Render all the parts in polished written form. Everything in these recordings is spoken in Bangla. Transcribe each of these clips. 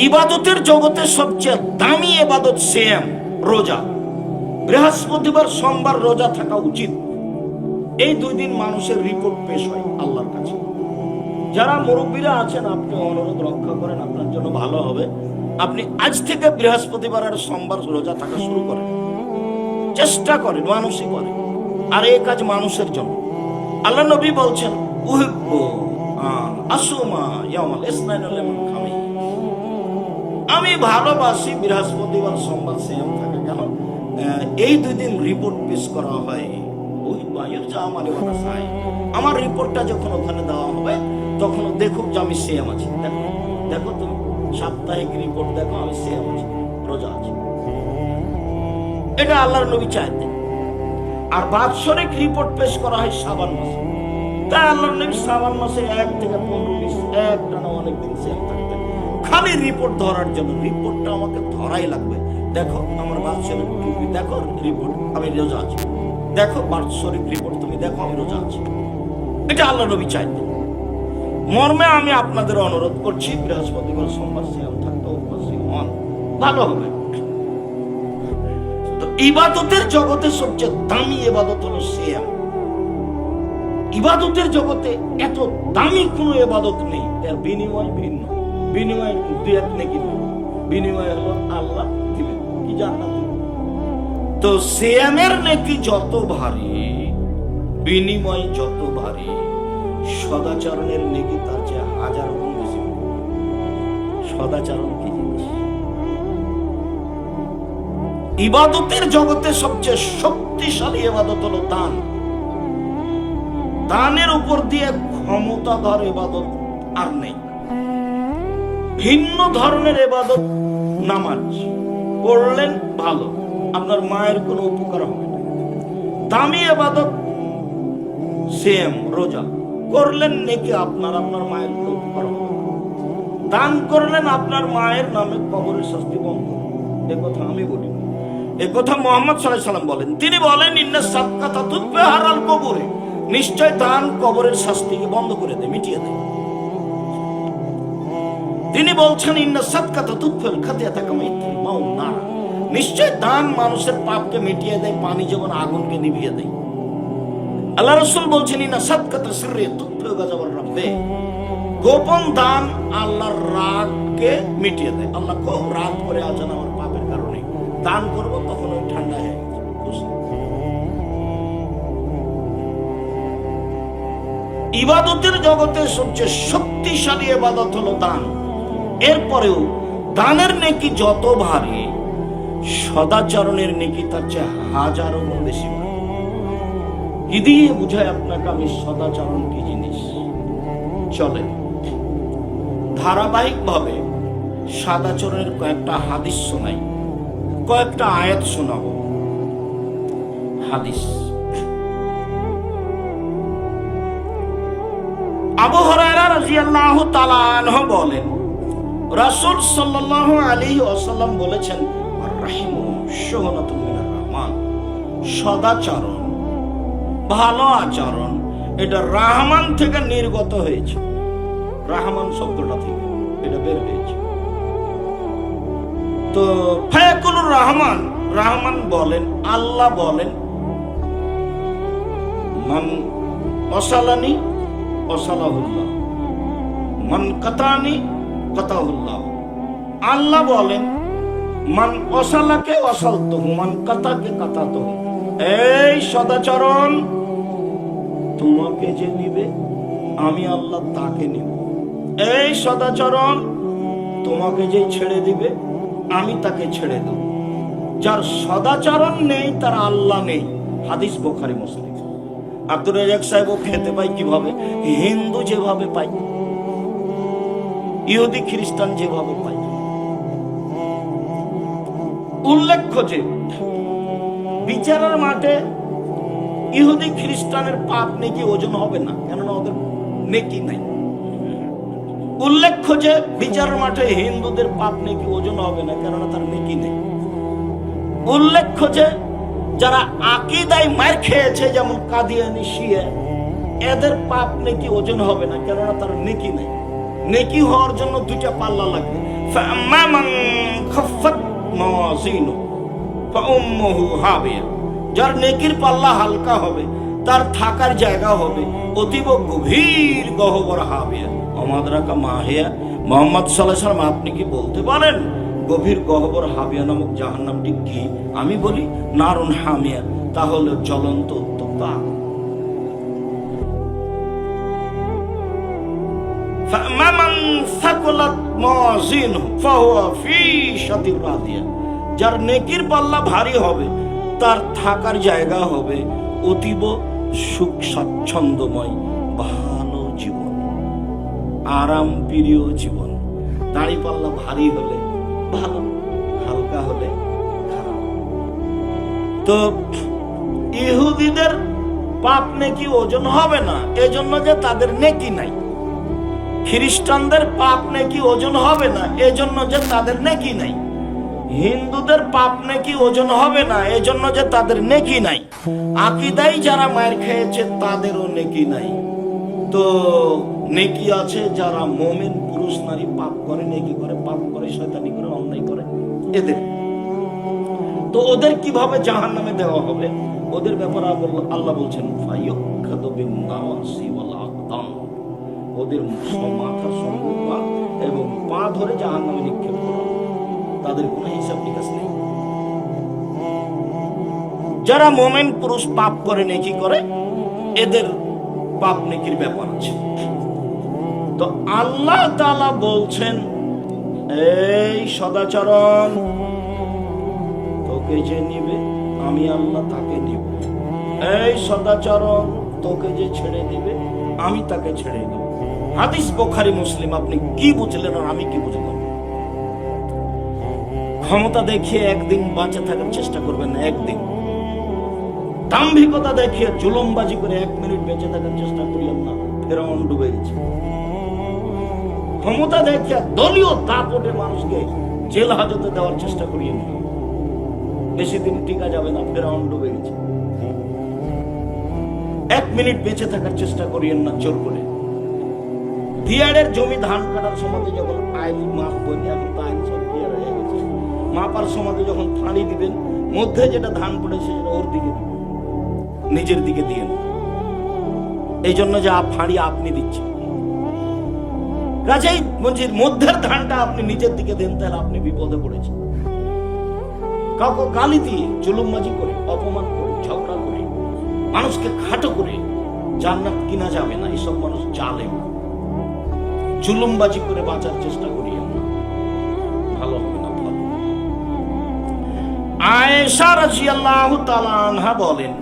ইবাদতের জগতে সবচেয়ে দামি ইবাদত সিয়াম, রোজা। বৃহস্পতিবার সোমবার রোজা থাকা উচিত। এই 2 দিন মানুষের রিপোর্ট পেশ হয় আল্লাহর কাছে। যারা মুরব্বীরা আছেন, আপনি অনুরোধ রক্ষা করেন, আপনার জন্য ভালো হবে। আপনি আজ থেকে বৃহস্পতিবার আর সোমবার রোজা থাকা শুরু করেন, চেষ্টা করেন, মানুষই করে। আর এই কাজ মানুষের জন্য। আল্লাহ নবী বলছেন, উহিব্বু আসুমা ইয়াউমাল ইসনাইন লিমান খামিস, আমি ভালোবাসি বৃহস্পতিবার সোমবার সিয়াম থাকে। কেন? এই 2 দিন রিপোর্ট পেশ করা হয়। আমার রিপোর্টটা যখন ওখানে দেওয়া হবে, তখন দেখুক যে আমি সিয়াম আছি। দেখো দেখো, তুমি সাপ্তাহিক রিপোর্ট দেখো, আমি সিয়াম আছি, রোজা আছি। এটা আল্লাহর নবী চাইতেন। আর বাৎসরিক রিপোর্ট পেশ করা হয় শাবান মাসে। তাই আল্লাহর নবী শাবান মাসে 1 থেকে 15-20 একটানা অনেকদিন সিয়াম থাকতেন, খালি রিপোর্ট ধরার জন্য। রিপোর্টটা আমাকে ধরাই লাগবে। দেখো আমার বাৎসরিক টুপি, দেখো রিপোর্ট, আমি রোজা আছি। দেখো বাৎসরিক রিপোর্ট, তুমি দেখো আমি রোজা আছি। এটা আল্লাহ নবী চাইতেন। মর্মে আমি আপনাদের অনুরোধ করছি, বৃহস্পতিবার সোমবার সিয়াম থাকতে উপবাসী হন, ভালো হবে। তো ইবাদতের জগতে সবচেয়ে দামি ইবাদত হলো সিয়াম। ইবাদতের জগতে এত দামি কোনো ইবাদত নেই, এর বিনিময় ভিন্ন। বিনিময় 2-1 নেকি, বিনিময় হলো আল্লাহ দিবেন কি, জান্নাত দিবেন। তো সিয়ামের নেকি যত ভারী, বিনিময় যত ভারী, সদাচরণের নেকি তার চেয়ে 1000 গুণ বেশি। সদাচরণ কি জিনিস? ইবাদতের জগতে সবচেয়ে শক্তিশালী ইবাদত হলো দান। দানের উপর দিয়ে ক্ষমতাধর ইবাদত আর নেই। ভিন্ন ধরনের ইবাদত, নামাজ পড়লেন ভালো, আপনার মায়ের কোনো উপকার হবে না। দামি ইবাদত সিয়াম, রোজা করলেন নাকি আপনার মায়ের কোনো উপকার হবে না। দান করলেন, আপনার মায়ের নামে কবরের শাস্তি বন্ধ। এ কথা আমি বলি, এ কথা মুহাম্মদ সাল্লাল্লাহু আলাইহি ওয়াসাল্লাম বলেন। তিনি বলেন, ইন্না সাদকাতা তুতফিহাল কবরে, নিশ্চয় দান কবরের শাস্তিকে বন্ধ করে দেয়, মিটিয়ে দেয়। তিনি বলছেন, ইন্না সাদকাতা তুতফিল খাতিয়াতা কামা ইতফিল মাউন নার, নিশ্চয় দান মানুষের পাপকে মিটিয়ে দেয়, পানি যেমন আগুনকে নিভিয়ে দেয়। আল্লাহ রাসূল বলছেন, ইন্না সাদকাতা সিররি তুতফিল গাযাবার রাব্বে, গোপন দান আল্লাহর রাগকে মিটিয়ে দেয়। আল্লাহ খুব রাগ করে আছেন আমার পাপের কারণে, দান করব তখন ওই ঠান্ডা হয়ে গেছে। ইবাদতের জগতে সবচেয়ে শক্তিশালী ইবাদত হলো দান। এরপরেও দানের নেকি যত ভারী, সদাচরণের নেকি তার চেয়ে 1000 গুণ বেশি ভারী। কি দিয়ে বুঝায় আপনাকে আমি সদাচরণ কি জিনিস? চলে ধারাবাহিক ভাবে সদাচরণের কয়েকটা হাদিস শোনাই, কয়েকটা আয়াত শোনাবো। হাদিস, আবু হুরায়রা রাদিয়াল্লাহু তাআলা আনহু বলেন, রাসূল সাল্লাল্লাহু আলাইহি ওয়াসাল্লাম বলেছেন, আর-রাহিমু শুহনাতুম মিনার রহমান, সদাচরণ, ভালো আচরণ, এটা রহমান থেকে নির্গত হয়েছে। রহমান শব্দটা থেকে এটা বের হয়েছে। তো ফায়াকুলুর রহমান, রহমান বলেন, আল্লাহ বলেন, মান ওয়াসালানি ওয়াসালাহুল্লাহ, মান কাতানি কাতাহুল্লাহ। আল্লাহ বলেন, মান ওয়াসালাকে ওয়াসালতুহু, মান কাতাকে কাতাতুহু। এই সদাচরণ, তোমাকে যে নিবে আমি আল্লাহ তাকে নিব। এই সদাচরণ, তোমাকে যে ছেড়ে দিবে আমি তাকে ছেড়ে দেব। যার সদাচরণ নেই তার আল্লাহ নেই। হাদিস বুখারী মুসলিম। আব্দুর রাজ্জাক সাহেব খেতে পাই কিভাবে? হিন্দু যেভাবে পাই, ইহুদি খ্রিস্টান যেভাবে পাই। উল্লেখ্য যে বিচারের মাঠে ইহুদি খ্রিস্টানের পাপ নেকি ওজন হবে না, কেননা ওদের নেকি নাই। উল্লেখ্য যে বিচারের মাঠে হিন্দুদের পাপ নেকি ওজন হবে না, কেননা তার নেকি নেই। উল্লেখ্য যে যারা আকীদায় মার খেয়েছে, যেমন কাদিয়ানি, শিয়া, এদের পাপ নেকি ওজন হবে না, কেননা তার নেকি নেই। নেকি হওয়ার জন্য দুইটা পাল্লা লাগবে। ফাআম্মা মান খাফফাত মাওয়াজিনু ফাউম্মুহু হাবিয়া, যার নেকির পাল্লা হালকা হবে তার থাকার জায়গা হবে অতীব গভীর গহ্বর হাবিয়া। আমাদরাকা মাহিয়া, মুহাম্মদ সাল্লাল্লাহু আলাইহি ওয়াসাল্লাম আপনি কি বলতে পারেন গভীর গহ্বর হাবিয়া নামক জাহান্নামটি কি? আমি বলি নারুন হামিয়া, তাহলে জ্বলন্ত উত্তপ্ত আগুন। ফাআম্মা মান সাকুলাত মাওয়াজিনুহু ফাহুয়া ফি শাতির রাদিয়া, যার নেকির পাল্লা ভারী হবে তার থাকার জায়গা হবে অতীব সুখ স্বাচ্ছন্দ্যময় ভালো জীবন, আরাম প্রিয় জীবন। দাড়ি পাল্লা ভারী হলে ভালো, হালকা হলে খারাপ। তো ইহুদিদের পাপ নেকি ওজন হবে না এজন্য যে তাদের নেকি নাই, খ্রিস্টানদের পাপ নেকি ওজন হবে না এজন্য যে তাদের নেকি নাই, হিন্দুদের পাপ নেকি ওজন হবে না এজন্য যে তাদের নেকি নাই, আকীদায় যারা মার খেয়েছে তাদেরও নেকি নাই। তো নেকি আছে যারা মুমিন পুরুষ নারী পাপ করে, নেকি করে, পাপ করে, শয়তানি করে, অন্যায় করে, এদের। তো ওদের কিভাবে জাহান্নামে দেওয়া হবে ওদের ব্যাপারে আল্লাহ বলছেন ফায়ুখাযু বিন-নাওয়াসি ওয়াল আকদাম, ওদের মাথার সম্মুখ এবং পা ধরে জাহান্নামে নিক্ষেপ করা, তাদের কোনো হিসাব নিকাশ নেই। যারা মুমিন পুরুষ পাপ করে নেকি করে এদের পাপ নেকির ব্যাপার আছে। তো আল্লাহ তাআলা বলছেন এই সদাচরণ, তোকে যে নিবে আমি আল্লাহ তাকে নিব, এই সদাচরণ তোকে যে ছেড়ে দিবে আমি তাকে ছেড়ে দেব। হাদিস বুখারী মুসলিম। আপনি কি বুঝলেন আর আমি কি বুঝলাম? ক্ষমতা দেখিয়ে একদিন বাঁচে থাকার চেষ্টা করবেন না, একদিন দাম্ভিকতা দেখিয়ে জুলুমবাজি করে 1 মিনিট বেঁচে থাকার চেষ্টা করিয়েন না, ফেরাউন ডুবে গেছে। ক্ষমতা দেখিয়ে দলীয় দাপটে মানুষকে জেল হাজতে দেওয়ার চেষ্টা করিয়েন না, বেশি দিন টিকা যাবে না, ফেরাউন ডুবে গেছে। 1 মিনিট বেঁচে থাকার চেষ্টা করিয়েন না জোর করে। দিয়ারের জমি ধান কাটার সময় যখন আইল মাপবেন, এখন তো আইল সব ক্লিয়ার হয়ে গেছে, মাপার সময় যখন ফাঁড়ি দিবেন মধ্যে যেটা ধান পড়েছে সেটা ওর দিকে দিবেন, নিজের দিকে দিয়েন। এই জন্য যে ফাঁড়ি আপনি দিচ্ছেন, কাজেই মঞ্জির মধ্যের ধানটা আপনি নিজের দিকে দেন, তাহলে আপনি বিপদে পড়েছেন। কাউকে গালি দিয়ে, জুলুমবাজি করে, অপমান করে, ঝগড়া করে, মানুষকে খাটো করে জান্নাত কিনা যাবে না। এইসব মানুষ জালেম, জুলুমবাজি করে বাঁচার চেষ্টা করি আমরা, ভালো হবে না। ভালো। আয়েশা রাদিয়াল্লাহু তাআলা আনহা বলেন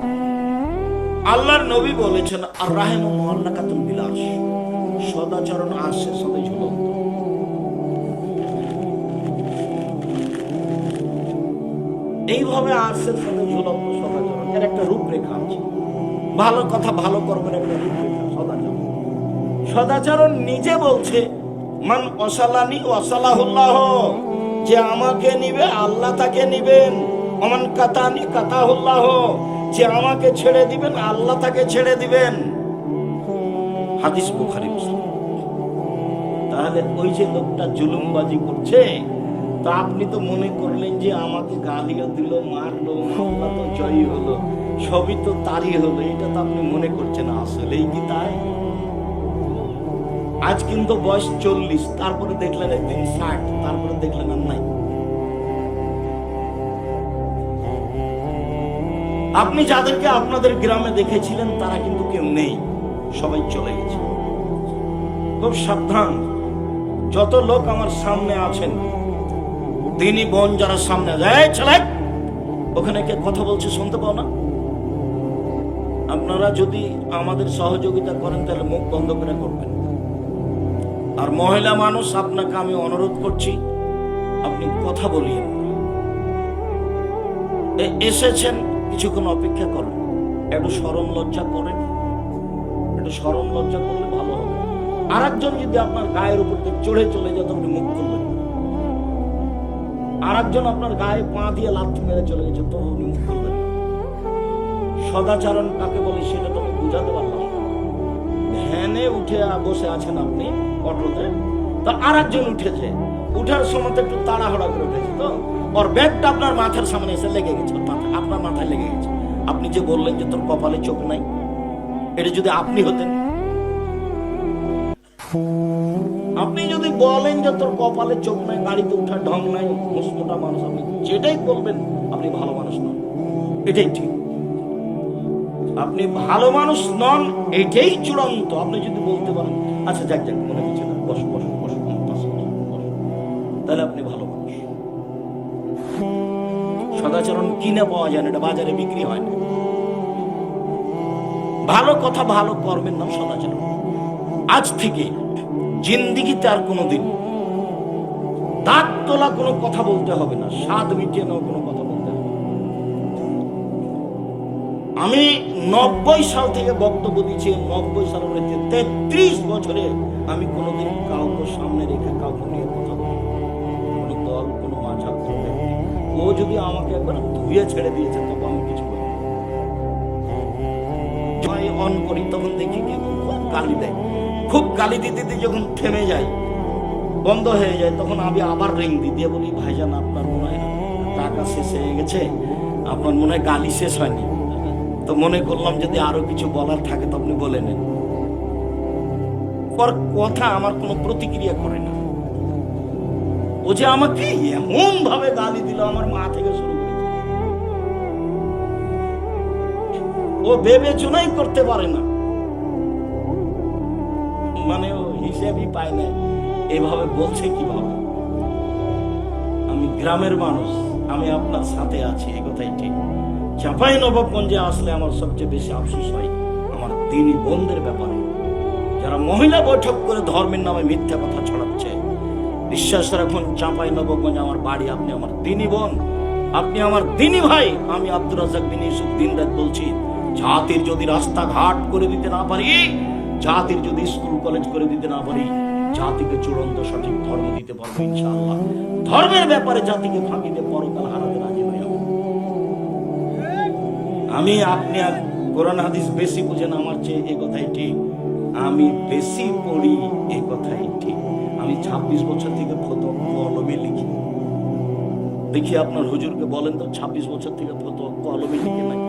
আল্লাহর নবী বলেছেন আর রাহিমু মুআল্লাকাতুল বিল আরশ, সদাচরণ আরশের সাথে ঝুলন্ত। এইভাবে আরশের সাথে ঝুলন্ত সদাচরণ, এর একটা রূপরেখা আছে। ভালো কথা, ভালো কর্মের একটা রূপরেখা সদাচরণ। সদাচরণ নিজে বলছে মান ওয়াসালানি ওয়াসালাহুল্লাহ, যে আমাকে নিবে আল্লাহ তাকে নিবেন। ওমান কাতানি কাতাহুল্লাহ, যে আমাকে ছেড়ে দিবেন আল্লাহ তাকে ছেড়ে দিবেন। হাদিস বুখারী মুসলিম। তাহলে ওই যে লোকটা জুলুমবাজি করছে, তা আপনি তো মনে করলেন যে আমাকে গালিও দিল, মারলো, আল্লাহ তো জয়ী হলো, সবই তো তারই হলো, এটা তো আপনি মনে করছেন। আসলেই কি তাই? আজ কিন্তু বয়স 40, তারপরে দেখলেন একদিন 60, তারপরে দেখলেন আর নাই। আপনি যাদেরকে আপনাদের গ্রামে দেখেছিলেন তারা কিন্তু কেউ নেই, সবাই চলে গেছে। খুব সাবধান। যত লোক আমার সামনে আছেন, দিনী বোন যারা সামনে যায়, ছেলে ওখানে কে কথা বলছে শুনতে পাও না? আপনারা যদি আমাদের সহযোগিতা করেন তাহলে মুখ বন্ধ করে করবেন। আর মহিলা মানুষ, আপনাকে আমি অনুরোধ করছি আপনি কথা বলিয়েন। এসেছেন, কিছুক্ষণ অপেক্ষা করেন, একটু শরম লজ্জা করেন, একটু শরম লজ্জা করলে ভালো হবে। আর একজন যদি আপনার গায়ের উপর চড়ে চলে যেত, আপনি মুখ করবেন। আর একজন আপনার গায়ে পা দিয়ে লাথি মেরে চলে গেছে, তো আপনি মুখ করবেন। সদাচরণ কাকে বলে সেটা তো আমি বুঝাতে পারলাম না। ভ্যানে উঠে বসে আছেন আপনি, অটোতে, তো আর একজন উঠেছে, উঠার সময় তো একটু তাড়াহুড়া করে উঠেছে, তো ওর ব্যাগটা আপনার মাথার সামনে এসে লেগে গেছে, আপনার মাথায় লেগে গেছে। আপনি যে বললেন যে তোর কপালে চোখ নাই, এটা যদি আপনি হতেন, আপনি যদি বলেন যে তোর কপালে চোখ নাই, গাড়িতে উঠার ঢং নাই, মোটা মানুষ, আপনি যেটাই বলবেন আপনি ভালো মানুষ নন, এটাই ঠিক। আপনি ভালো মানুষ নন, এটাই চূড়ান্ত। আপনি যদি বলতে পারেন আচ্ছা যাক যাক মনে কিছু না, বস বস বস, তাহলে আপনি ভালো মানুষ। সদাচরণ কিনে পাওয়া যায় না, এটা বাজারে বিক্রি হয় না। ভালো কথা ভালো কর্মের নাম সদাচরণ। আজ থেকে জিন্দিগিতে আর কোনোদিন দাঁত তোলা কোনো কথা বলতে হবে না, স্বাদ মিটিয়ে নেওয়া কোনো কথা বলতে হবে। আমি 90 সাল থেকে বক্তব্য দিচ্ছি, 90 সাল 33 বছরে আমি কোনোদিন কাউকে সামনে রেখে কাউকে নিয়ে কথা বলি, কোনো দল, কোনো মাঝাব, কোনো ব্যক্তি। ও যদি আমাকে একবার ধুয়ে ছেড়ে দিয়েছে তবে আমি কিছু বলি। অন করি তখন দেখি কি খুব গালি দেয়, খুব গালি দিতে দিতে যখন থেমে যায়, বন্ধ হয়ে যায়, তখন আমি আবার রিং দিয়ে বলি ভাইজান আপনার মনে হয় টাকা শেষ হয়ে গেছে, আপনার মনে হয় গালি শেষ হয়নি, তো মনে করলাম যদি আরো কিছু বলার থাকে তো আপনি বলে নেন। ওর কথা আমার কোনো প্রতিক্রিয়া করে না। ও যে আমাকে এমন ভাবে গালি দিল, আমার মা থেকে শুরু করে ও বিবেচনাই করতে পারে না, মানে ও হিসেবই পায় না এভাবে বলছে কিভাবে। আমি গ্রামের মানুষ, আমি আপনার সাথে আছি, এই কথাই ঠিক। চাঁপাইনবাবগঞ্জে আসলে আমার সবচেয়ে বেশি আফসোস হয় আমার দিনী বোনদের ব্যাপারে, যারা মহিলা বৈঠক করে ধর্মের নামে মিথ্যা কথা ছড়াচ্ছে। বিশ্বাস রাখুন, চাঁপাইনবাবগঞ্জ আমার বাড়ি, আপনি আমার দিনী বোন, আপনি আমার দিনী ভাই। আমি আব্দুর রাজ্জাক বিন ইউসুফ দিন রাত বলছি, জাতির যদি রাস্তাঘাট করে দিতে না পারি, জাতির যদি স্কুল কলেজ করে দিতে না পারি, জাতিকে চূড়ান্ত সঠিক ধর্ম দিতে পারবো ইনশাআল্লাহ। ধর্মের ব্যাপারে জাতিকে ফাঁকি দিয়ে পরকাল হারাতে রাজি নই আমি। আপনি কোরআন হাদিস বেশি বুঝেন আমার চেয়ে, এ কথাই ঠিক। আমি বেশি পড়ি, এ কথাই ঠিক। আমি 26 বছর থেকে ফতোয়া কলমে লিখি। দেখি আপনার হুজুরকে বলেন তো 26 বছর থেকে ফতোয়া কলমে লিখে নাই।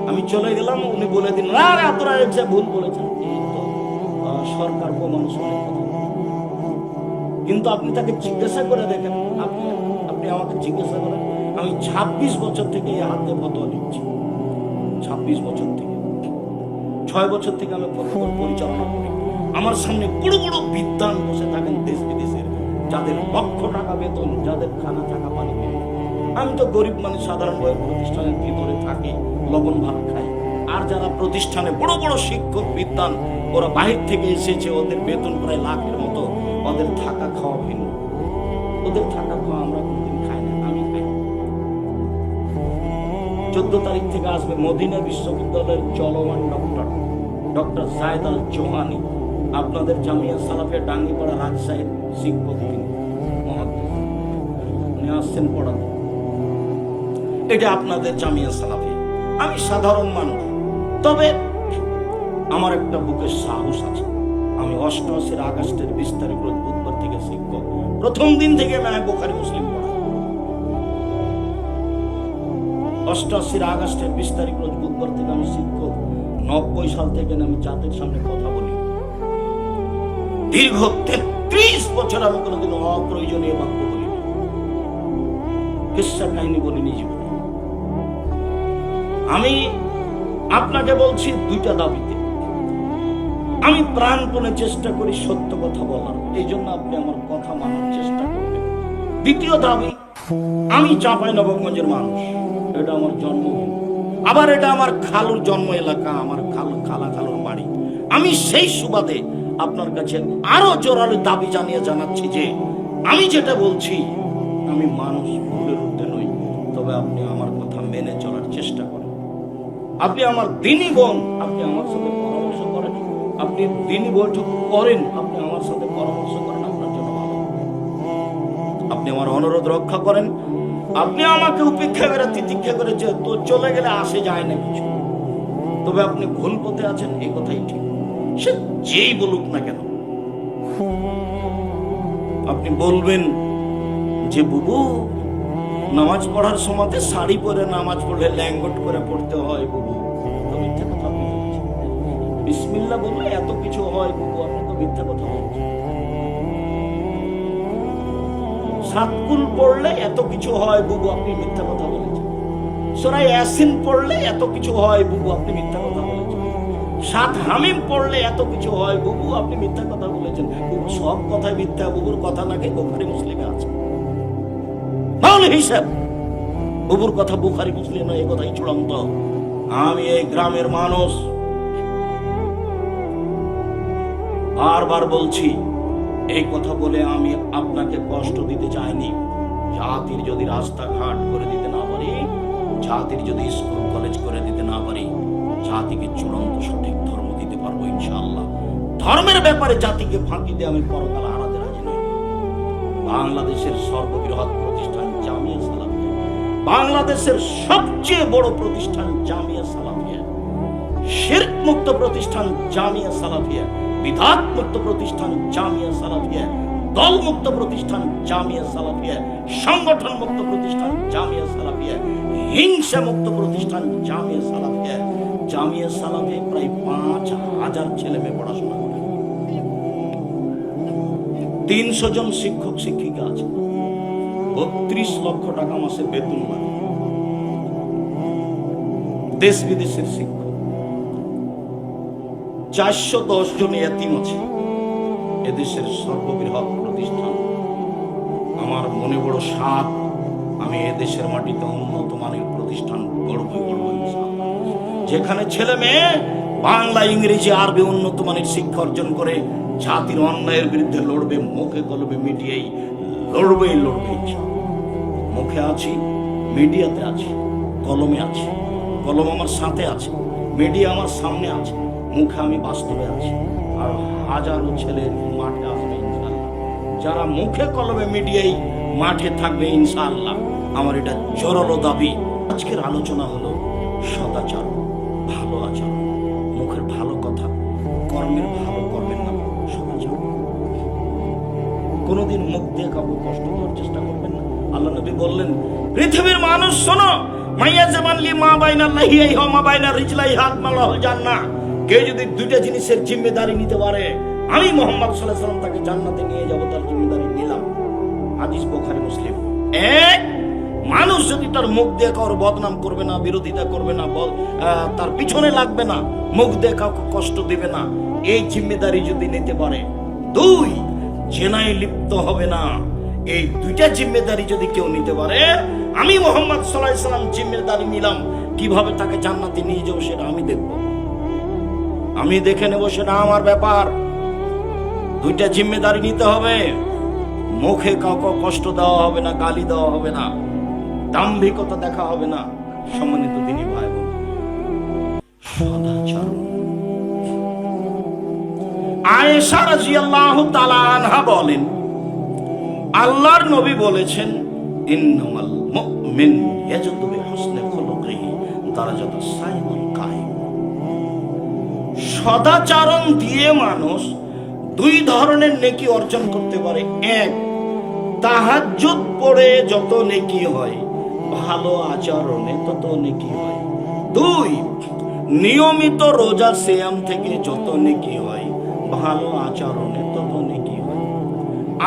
আমি চলে গেলাম, উনি বলে দিন না আপনারা ভুল বলেছেন, এই তো সরকার মানুষ অনেক কথা। কিন্তু আপনি তাকে জিজ্ঞাসা করে দেখেন, আপনি আমাকে জিজ্ঞাসা করেন, আমি 26 বছর থেকে এই হাতে ফতোয়া লিখছি। 26 বছর থেকে, 6 বছর থেকে আমি ফতোয়া পরিচালনা করি। আমার সামনে বড় বড় বিদ্বান বসে থাকেন দেশ বিদেশের, যাদের লক্ষ টাকা বেতন, যাদের খানা থাকা পানি নেই। আমি তো গরিব মানুষ, সাধারণ প্রতিষ্ঠানের ভিতরে থাকি, লবণ ভাত খাই। আর যারা প্রতিষ্ঠানে বড় বড় শিক্ষক বিদ্বান, ওরা বাহির থেকে এসেছে, ওদের বেতন প্রায় লাখের মতো, ওদের থাকা খাওয়া ভিন্ন। ওদের থাকা খাওয়া আমরা কোনদিন খাই না, আমি খাই। 14 তারিখ থেকে আসবে মদিনা বিশ্ববিদ্যালয়ের চলমান ডক্টর জায়েদ আল জোহানি, আপনাদের জামিয়া সালাফিয়া ডাঙ্গিপাড়া রাজশাহীর শিক্ষক, তিনি উনি আসছেন পড়াতে। এটা আপনাদের জামিয়া সালাফিয়া। আমি সাধারণ মানুষ, তবে আমার একটা বুকের সাহস আছে। আমি 88 আগস্টের 20 তারিখ রোজ বুধবার থেকে শিক্ষক। প্রথম দিন থেকে আমি বুখারী মুসলিম পড়াই। 88 আগস্টের 20 তারিখ রোজ বুধবার থেকে আমি শিক্ষক। 90 সাল থেকে আমি জাতির সামনে কথা বলি। দীর্ঘ 33 বছর আমি কোনোদিন অপ্রয়োজনীয় বাক্য বলিনি, কিসসা কাহিনী বলিনি জীবনে। আমি আপনাকে বলছি দুইটা দাবিতে আমি প্রাণপণে চেষ্টা করি সত্য কথা বলার, এই জন্য আপনি আমার কথা মানার চেষ্টা করবেন। দ্বিতীয় দাবি, আমি চাঁপাইনবাবগঞ্জের মানুষ, এটা আমার জন্মভূমি, আবার এটা আমার খালুর জন্ম এলাকা, আমার খালুর বাড়ি। আমি সেই সুবাদে আপনার কাছে আরো জোরালো দাবি জানাচ্ছি যে আমি যেটা বলছি, আমি মানুষ, ভুলের ঊর্ধ্বে নই। তবে আপনি আমার কথা মেনে চলার চেষ্টা করেন। আপনি আমার দিনী বোন, আপনি আমার সাথে পরামর্শ করেন। আপনি দিনী বৈঠক করেন, আপনি আমার সাথে পরামর্শ করেন, আপনার জন্য ভালো। আপনি আমার অনুরোধ রক্ষা করেন। আপনি আমাকে উপেক্ষা করে, তিতিক্ষা করে তো চলে গেলে আসে যায় না কিছু, তবে আপনি ভুল পথে আছেন, এই কথাই ঠিক। সে যেই বলুক না কেন, আপনি বলবেন যে বুবু নামাজ পড়ার সময় শাড়ি পরে নামাজ পড়লে ল্যাঙ্গট করে পড়তে হয় বুবু, তো মিথ্যা কথা আপনি বলছেন। বিসমিল্লাহ বললে এত কিছু হয় বুবু, আপনি তো মিথ্যা কথা বলছেন। সাতকুল পড়লে এত কিছু হয় বুবু, আপনি মিথ্যা কথা বলেছেন। সূরা ইয়াসিন পড়লে এত কিছু হয় বুবু, আপনি মিথ্যা কথা বলেছেন। সাত হামিম পড়লে এত কিছু হয় বুবু, আপনি মিথ্যা কথা বলেছেন। বুবু সব কথাই মিথ্যা, বুবুর কথা নাকি বুখারী মুসলিমে আছে। তাহলে হিসাব বুবুর কথা বুখারী মুসলিম নয়, এই কথাই চূড়ান্ত। আমি এই গ্রামের মানুষ, বারবার বলছি, এই কথা বলে আমি আপনাকে কষ্ট দিতে চাইনি। জাতির যদি রাস্তাঘাট করে দিতে না পারি, জাতির যদি স্কুল কলেজ করে দিতে না পারি, জাতিকে চূড়ান্ত সঠিক ধর্ম দিতে পারবো ইনশাআল্লাহ। ধর্মের ব্যাপারে জাতিকে ফাঁকি দিয়ে আমি পরকাল হারাতে রাজি নই। বাংলাদেশের সর্ববৃহৎ প্রতিষ্ঠান জামিয়া সালাফিয়া, বাংলাদেশের সবচেয়ে বড় প্রতিষ্ঠান জামিয়া সালাফিয়া, শিরক মুক্ত প্রতিষ্ঠান জামিয়া সালাফিয়া, বিদআত মুক্ত প্রতিষ্ঠান জামিয়া সালাফিয়া, দল মুক্ত প্রতিষ্ঠান জামিয়া সালাফিয়া, সংগঠন মুক্ত প্রতিষ্ঠান জামিয়া সালাফিয়া, হিংসা মুক্ত প্রতিষ্ঠান জামিয়া সালাফিয়া। জামিয়া সালাফিয়া প্রায় ৫,০০০ ছেলে মেয়ে পড়াশোনা করে, ৩০০ জন শিক্ষক শিক্ষিকা আছে, ৩২ লক্ষ টাকা মাসে বেতন লাগে, দেশ বিদেশের শিক্ষক, ৪১০ জন এতিম আছে। এদেশের সর্ববৃহৎ প্রতিষ্ঠান। আমার মনে বড় সাধ, আমি এদেশের মাটিতে উন্নত মানের প্রতিষ্ঠান গড়বই গড়বই, যেখানে ছেলে মেয়ে বাংলা ইংরেজি আরবি উন্নত মানের শিক্ষা অর্জন করে জাতির অন্যায়ের বিরুদ্ধে লড়বে, মুখে কলমে মিডিয়ায় লড়বেই লড়বে। মুখে আছি, মিডিয়াতে আছি, কলমে আছি, কলম আমার সাথে আছে, মিডিয়া আমার সামনে আছে, মুখে আমি বাস্তবে আছি। আর হাজারো ছেলে মাঠে আসবে ইনশাআল্লাহ, যারা মুখে কলমে মিডিয়ায় মাঠে থাকবে ইনশাআল্লাহ। আমার এটা জোরালো দাবি। আজকের আলোচনা হলো সদাচার, ভালো আচরণ, মুখের ভালো কথা, কর্মের ভালো কর্মের নাম সদাচার। কোনোদিন মুখ দিয়ে কাউকে কষ্ট দেওয়ার চেষ্টা করবেন না। আল্লাহ নবী বললেন, পৃথিবীর মানুষ শোনো, মাইয়া জামানলি মা বাইনা লাহিয়াই হ মা বাইনা রিজলাই হাত মালাহুল জান্নাহ। কেউ যদি দুইটা জিনিসের জিম্মেদারি নিতে পারে, আমি মুহাম্মদ সাল্লাল্লাহু আলাইহি ওয়াসাল্লাম তাকে জান্নাতে নিয়ে যাব, তার জিম্মেদারি নিলাম। হাদিস বুখারী মুসলিম। এক, মানুষ যদি তার মুখ দিয়ে কারোর বদনাম করবে না, বিরোধিতা করবে না, তার পিছনে লাগবে না, মুখ দিয়ে কাউকে কষ্ট দিবে না, এই জিম্মেদারি যদি নিতে পারে। দুই, জেনায় লিপ্ত হবে না। এই দুইটা জিম্মেদারি যদি কেউ নিতে পারে, আমি মুহাম্মদ সাল্লাল্লাহু আলাইহি ওয়াসাল্লাম জিম্মেদারি নিলাম। কিভাবে তাকে জান্নাতে নিয়ে যাবো সেটা আমি দেখব, আমি দেখে নেব, সেটা আমার ব্যাপার। দুইটা জিম্মেদারি নিতে হবে। মুখে কাউকে কষ্ট দেওয়া হবে না, গালি দেওয়া হবে না, দাম্ভিকতা দেখা হবে না। সম্মানিত দিনী ভাই বোন, সদাচার। আয়েশা রাদিয়াল্লাহু তাআলা আনহা বলেন, আল্লাহর নবী বলেছেন, ইন্নামাল মুমিন ইয়াজদু বিহুসনি খুলুকিহি দারাজাতুস সাইমুল কায়েম। সদাচরণ দিয়ে মানুষ দুই ধরনের নেকি অর্জন করতে পারে। এক, তাহাজ্জুদ পড়ে যত নেকি হয়, ভালো আচরণে তত নেকি হয়। দুই, নিয়মিত রোজা সিয়াম থেকে যত নেকি হয়, ভালো আচরণে তত নেকি হয়।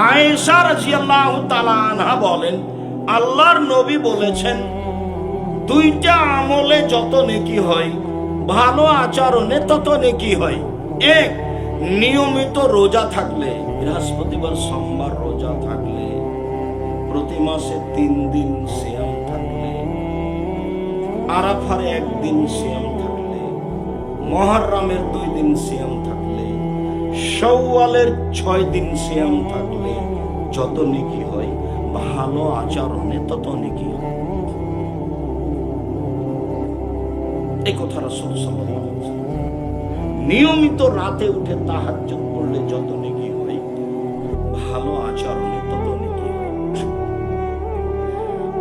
আয়েশা রাদিয়াল্লাহু তাআলা আনহা বলেন, আল্লাহর নবী বলেছেন, দুইটা আমলে যত নেকি হয়, ভালো আচরণে তত নেকি হয়। এক, নিয়মিত রোজা থাকলে, বৃহস্পতিবার সোমবার রোজা থাকলে, প্রতি মাসে 3 দিন সিয়াম থাকলে, আরাফার 1 দিন সিয়াম থাকলে, মুহররমের 2 দিন সিয়াম থাকলে, শাওয়ালের 6 দিন সিয়াম থাকলে যত নেকি হয়, ভালো আচরণে তত নেকি হয়। এই কথা রাসূল সাল্লাল্লাহু আলাইহি ওয়াসাল্লাম। নিয়মিত রাতে উঠে তাহাজ্জুদ পড়লে যত নেকি হয়, ভালো আচরণে তত নেকি হয়।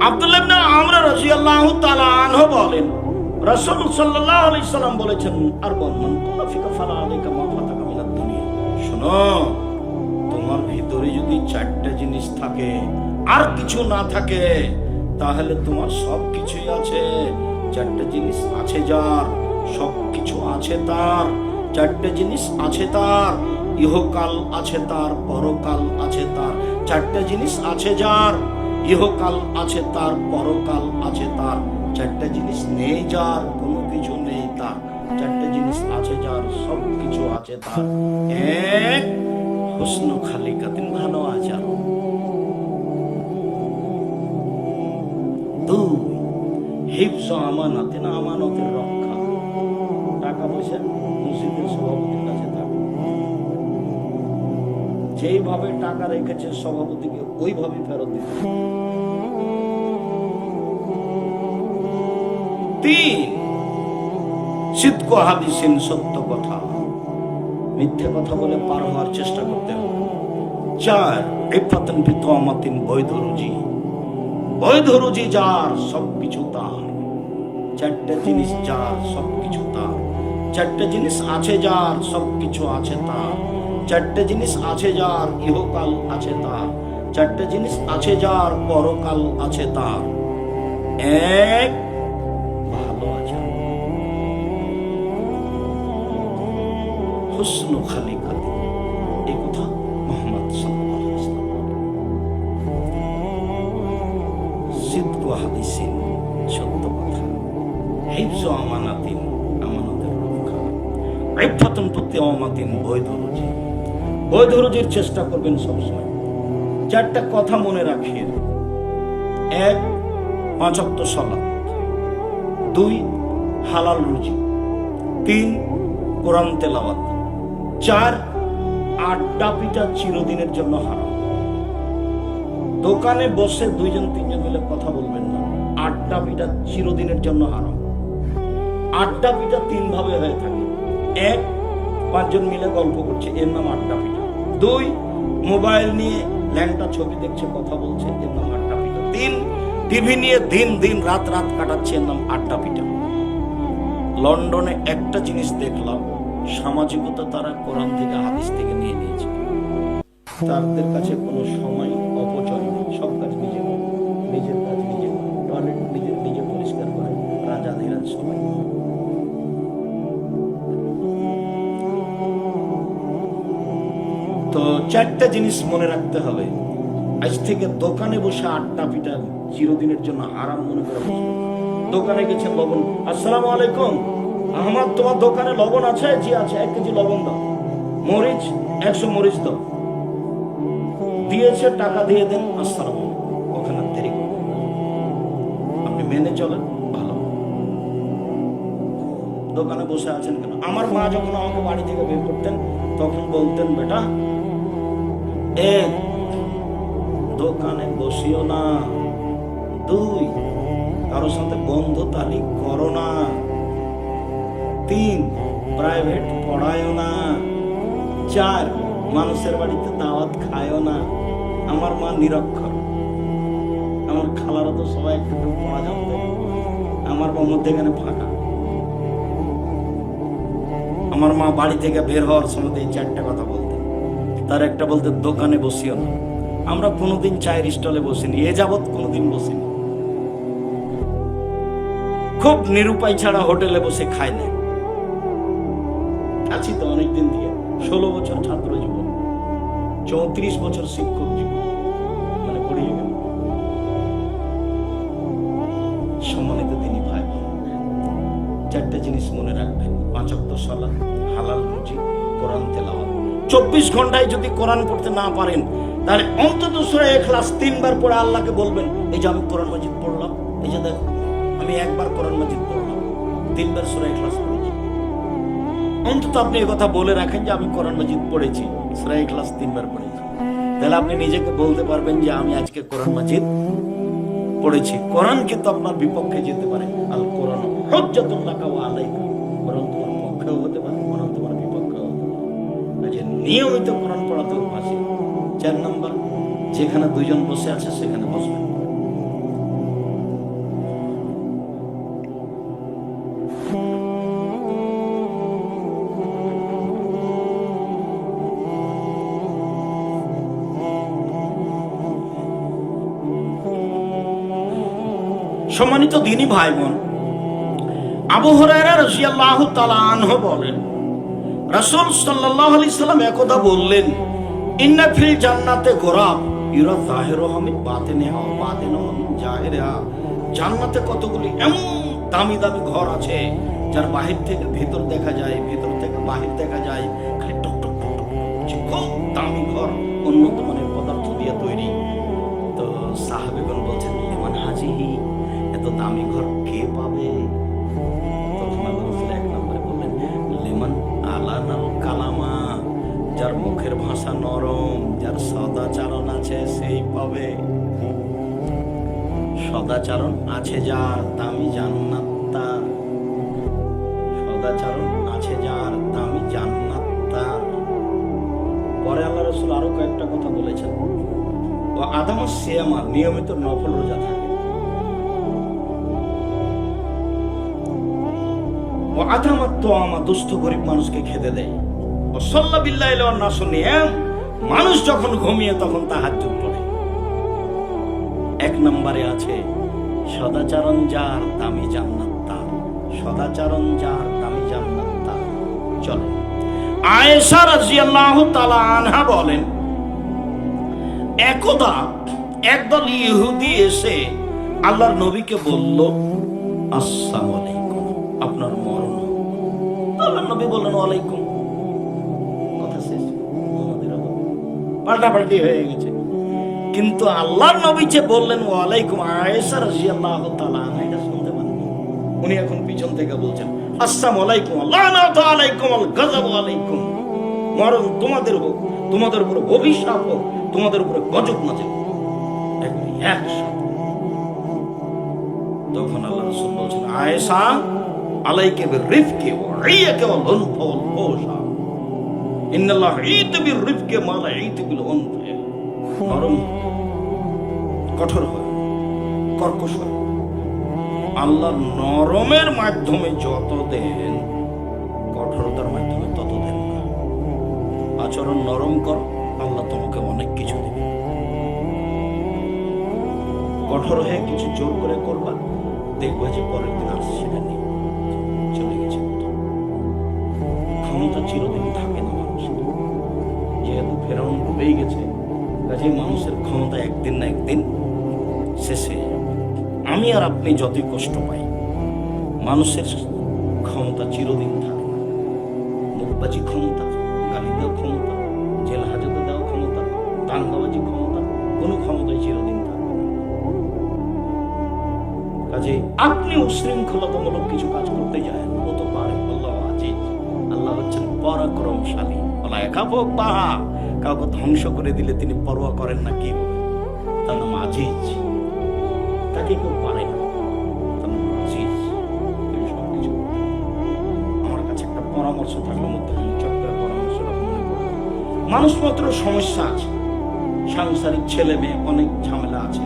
আব্দুল্লাহ ইবনে আমর রাদিয়াল্লাহু তাআলা আনহু বলেন, রাসূল সাল্লাল্লাহু আলাইহি ওয়াসাল্লাম বলেছেন, আরবান মান কুনা ফিকা ফালা আলাইকা মা ফাতাকা মিনাদ দুনিয়া। শোনো, তোমার ভিতরে যদি চারটে জিনিস থাকে আর কিছু না থাকে, তাহলে তোমার সব কিছুই আছে। চারটে জিনিস আছে যার, সব কিছু আছে তার। চারটে জিনিস আছে তার, ইহকাল আছে তার, পরকাল আছে তার। চারটে জিনিস আছে যার, ইহকাল আছে তার, পরকাল আছে তার। চারটে জিনিস নেই যার, কোনো কিছু নেই তার। চারটে জিনিস আছে যার, সব কিছু আছে তার। এক, হুসনু খালিকাতিন, ভালো আচরণ। দুই, হিফজ আমানাতিন, আমানতের রক্ষা। টাকা পয়সা মসজিদের সভাপতির কাছে থাকে, যেইভাবে টাকা রেখেছে সভাপতিকে ওইভাবে ফেরত দিতে। তিন, সিদ্ক হাদিসিন, সত্য কথা, মিথ্যে কথা বলে পার হওয়ার চেষ্টা করতে হবে। চার, ইফাতান বিতমাতিন, বৈধ রুজি, বৈধ রুজি যার, সবকিছু তার। চারটা জিনিস যার, সবকিছু তার। চারটা জিনিস আছে যার, সবকিছু আছে তার। চারটে জিনিস আছে যার, ইহকাল আছে তার। চারটে জিনিস আছে যার, পরকাল আছে তার। এক, ভালো আচরণ, হুসনু খালিকাতিন, এই কথা মুহাম্মদ সাল্লাল্লাহু আলাইহি ওয়াসাল্লাম। সিদকু হাদিসিন, সত্য কথা। হিফজ আমানাতিন, আমানতের রক্ষা। ইফাতুন বিতমাতিন, বৈধ রুজি, বৈধ রুজির চেষ্টা করবেন সবসময়। চারটা কথা মনে রাখিয়ে। এক, 5 ওয়াক্ত সালাত। 2, হালাল রুজি। 3, কোরআন তেলাওয়াত। 4, আড্ডা পিটা চিরদিনের জন্য হারাম। দোকানে বসে 2-3জন মিলে কথা বলবেন না, আড্ডা পিটা চিরদিনের জন্য হারাম। আড্ডা পিটা 3 ভাবে হয়ে থাকে। 1, 5 জন মিলে গল্প করছে, এর নাম আড্ডা পিটা। 2, মোবাইল নিয়ে ল্যাংটা ছবি দেখছে, কথা বলছে, এর নাম আড্ডা পিটা। 3, টিভি নিয়ে দিন রাত কাটাচ্ছে, এর নাম আড্ডা পিটা। লন্ডনে একটা জিনিস দেখলাম, সামাজিকতা তারা কোরআন থেকে হাদিস থেকে নিয়ে নিয়েছে। তাদের কাছে কোনো সময় অপচয় নেই, সব কাজ নিজের কাজ নিজে, টয়লেট নিজে পরিষ্কার করে, রাজা ধীরাজ সবাই। তো চারটা জিনিস মনে রাখতে হবে। আজ থেকে দোকানে বসে আড্ডা পিটা চিরদিনের জন্য আরাম মনে করে বসবে। দোকানে গেছেন, লবণ, আসসালামু আলাইকুম, আহমদ তোমার দোকানে লবণ আছে? জি আছে, 1 কেজি লবণ দাও। মরিচ 100 মরিচ দাও। দিয়েছে, টাকা দিয়ে দেন, আসসালামু আলাইকুম। ওখানে দেরি করবেন, আপনি মেনে চলেন, ভালো। দোকানে বসে আছেন কেন? আমার মা যখন আমাকে বাড়ি থেকে বের করতেন তখন বলতেন, বেটা দোকানে বসিও না। 2, কারোর সাথে বন্ধুতালি করো না। 3, প্রাইভেট পড়ায়ও না। 4, মানুষের বাড়িতে দাওয়াত খায়ও না। আমার মা নিরক্ষর, আমার খালারা তো সবাই একটু পড়া জানতে, আমার মধ্যে এখানে ফাঁকা। আমার মা বাড়ি থেকে বের হওয়ার সময় এই 4টা কথা বলতে। তার একটা বলতে, দোকানে বসিও না। আমরা কোনোদিন চায়ের স্টলে বসিনি, এ যাবৎ কোনোদিন বসিনি। খুব নিরুপায় ছাড়া হোটেলে বসে খায় না। আছি তো অনেকদিন দিয়ে, 16 বছর ছাত্র জীবন, 34 বছর শিক্ষক জীবন, মানে পড়িয়ে গেল। সম্মানিত দিনী ভাই, 4টা জিনিস মনে রাখবেন। 5 ওয়াক্ত সালাত, হালাল রুজি, কোরআন তেলাওয়াত। 24 ঘন্টায় যদি কোরআন পড়তে না পারেন, তাহলে অন্তত সূরা ইখলাস 3 বার পড়ে আল্লাহকে বলবেন, এই যে আমি কোরআন মাজিদ পড়লাম, এই যে দেখো আমি 1 বার কোরআন মাজিদ পড়লাম, 3 বার সূরা ইখলাস পড়েছি। অন্তত আপনি এই কথা বলে রাখেন যে আমি কোরআন মাজিদ পড়েছি, সূরা ইখলাস 3 বার পড়েছি। তাহলে আপনি নিজেকে বলতে পারবেন যে আমি আজকে কোরআন মাজিদ পড়েছি। কোরআন কিন্তু আপনার বিপক্ষে যেতে পারে। আল কোরআন হুজ্জাতুল লাকা ওয়া আলাইকা, কোরআন তোমার পক্ষেও হতে পারে, কোরআন তোমার বিপক্ষেও হতে পারে। যে নিয়মিত কোরআন পড়াতে অভ্যাসী। 4 নম্বর, যেখানে 2 জন বসে আছে সেখানে বসবেন। সম্মানিত দ্বীনী ভাই বোন, আবু হুরায়রা রাদিয়াল্লাহু তাআলা আনহু বলেন, রাসূল সাল্লাল্লাহু আলাইহি সাল্লাম একদা বললেন, ইন্না ফিল জান্নাতে গোরাব ইরা যাহিরুহা মিন বাতিনিহা ওয়া বাতিনুহা মিন জাহিরিহা। জান্নাতে কতগুলি এমন দামি দামি ঘর আছে যার বাহির থেকে ভেতর দেখা যায়, ভেতর থেকে বাহির দেখা যায়, খালি টক টক টক টক করছে। খুব দামি ঘর, উন্নত মানের পদার্থ দিয়ে তৈরি। তো সাহাবীগণ বলছেন, লিমান হাজিহি, এত দামি ঘর কে পাবে? তখন আল্লাহ রাসূল এক নম্বরে বললেন, লিমান আলানাল কালামা, যার মুখের ভাষা নরম, যার সদাচরণ আছে সেই পাবে। সদাচরণ আছে যার, দামি জান্নাত তার। সদাচরণ আছে যার, দামি জান্নাত তার। পরে আল্লাহ রাসূল আরো কয়েকটা কথা বলেছেন, ও আদামাস সিয়ামা, নিয়মিত নফল রোজা থাকে। ও আদামাত তোয়ামা, দুস্থ গরিব মানুষকে খেতে দেয়। ও সাল্লা বিল্লাহি ওয়ান নাসু নিয়াম, মানুষ যখন ঘুমিয়ে তখন তাহাজ্জুদ পড়ে। এক নম্বরে আছে সদাচরণ যার, দামি জান্নাত তার। সদাচরণ যার, দামি জান্নাত তার। চলো, আয়েশা রাদিয়াল্লাহু তাআলা আনহা বলেন, একদা একদল ইহুদি এসে আল্লাহর নবীকে বলল, আসসালামু আলাইকুম, আপনার মরণ। আল্লাহর নবী বললেন, ওয়ালাইকুম। কথা শেষ, পাল্টাপাল্টি হয়ে গেছে। কিন্তু আল্লাহর নবী যে বললেন ওয়ালাইকুম, আয়েশা রাদিয়াল্লাহু তাআলা আনহা এটা শুনতে পারেন। উনি এখন পিছন থেকে বলছেন, আসসালামু আলাইকুম, লানাতু আলাইকুম, আল গাযাবু আলাইকুম, মরণ তোমাদের হোক, তোমাদের উপর অভিশাপ হোক, তোমাদের উপর গজব নাযিল হোক। একসাথে তখন আল্লাহ রাসূল বলছেন, আয়েশা আলাইকা বিরিফকি ওয়া ইয়াকা ওয়াল উনফা ওয়াল ফুশা, ইন্নাল্লাহ ঈত বিরিফকি মা লা ঈত বিল উনফা। নরম, কঠোর হয়, কর্কশ হয়। আল্লাহ নরমের মাধ্যমে যত দেন, কঠোরতার মাধ্যমে তত দেন না। আচরণ নরম কর, আল্লাহ তোমাকে অনেক কিছু দেবে। কঠোর হয়ে কিছু জোর করে করবা, দেখবা যে পরের দিন আর সেটা নেই, চলে গেছে। ক্ষমতা চিরদিন থাকে না মানুষের। যেহেতু ফেরাউন ডুবেই গেছে, কাজে মানুষের ক্ষমতা একদিন না একদিন শেষ হয়ে যাবে। আমি আর আপনি যতই কষ্ট পাই, মানুষের ক্ষমতা চিরদিন থাকে না। মুখবাজি ক্ষমতা, গালি দেওয়া ক্ষমতা, জেল হাজতে দেওয়া ক্ষমতা, দাঙ্গাবাজি ক্ষমতা, কোনো ক্ষমতাই চিরদিন থাকে না। কাজে আপনি উশৃঙ্খলতামূলক কিছু কাজ করতে যায়, ও তো পারে। আল্লাহ আজিজ, আল্লাহ হচ্ছেন পরাক্রমশালী। আল্লাহ একাবো বাহা, কাউকে ধ্বংস করে দিলে তিনি পরোয়া করেন না, কি হবে? তার নাম আজিজ। তাকে কেউ পারে না, তার নাম আজিজ। তিনি সবকিছু। আমার কাছে একটা পরামর্শ থাকলে মধ্যে আমি চট করে পরামর্শটা মনে করব। মানুষ মাত্র সমস্যা আছে, সাংসারিক ছেলে মেয়ে অনেক ঝামেলা আছে।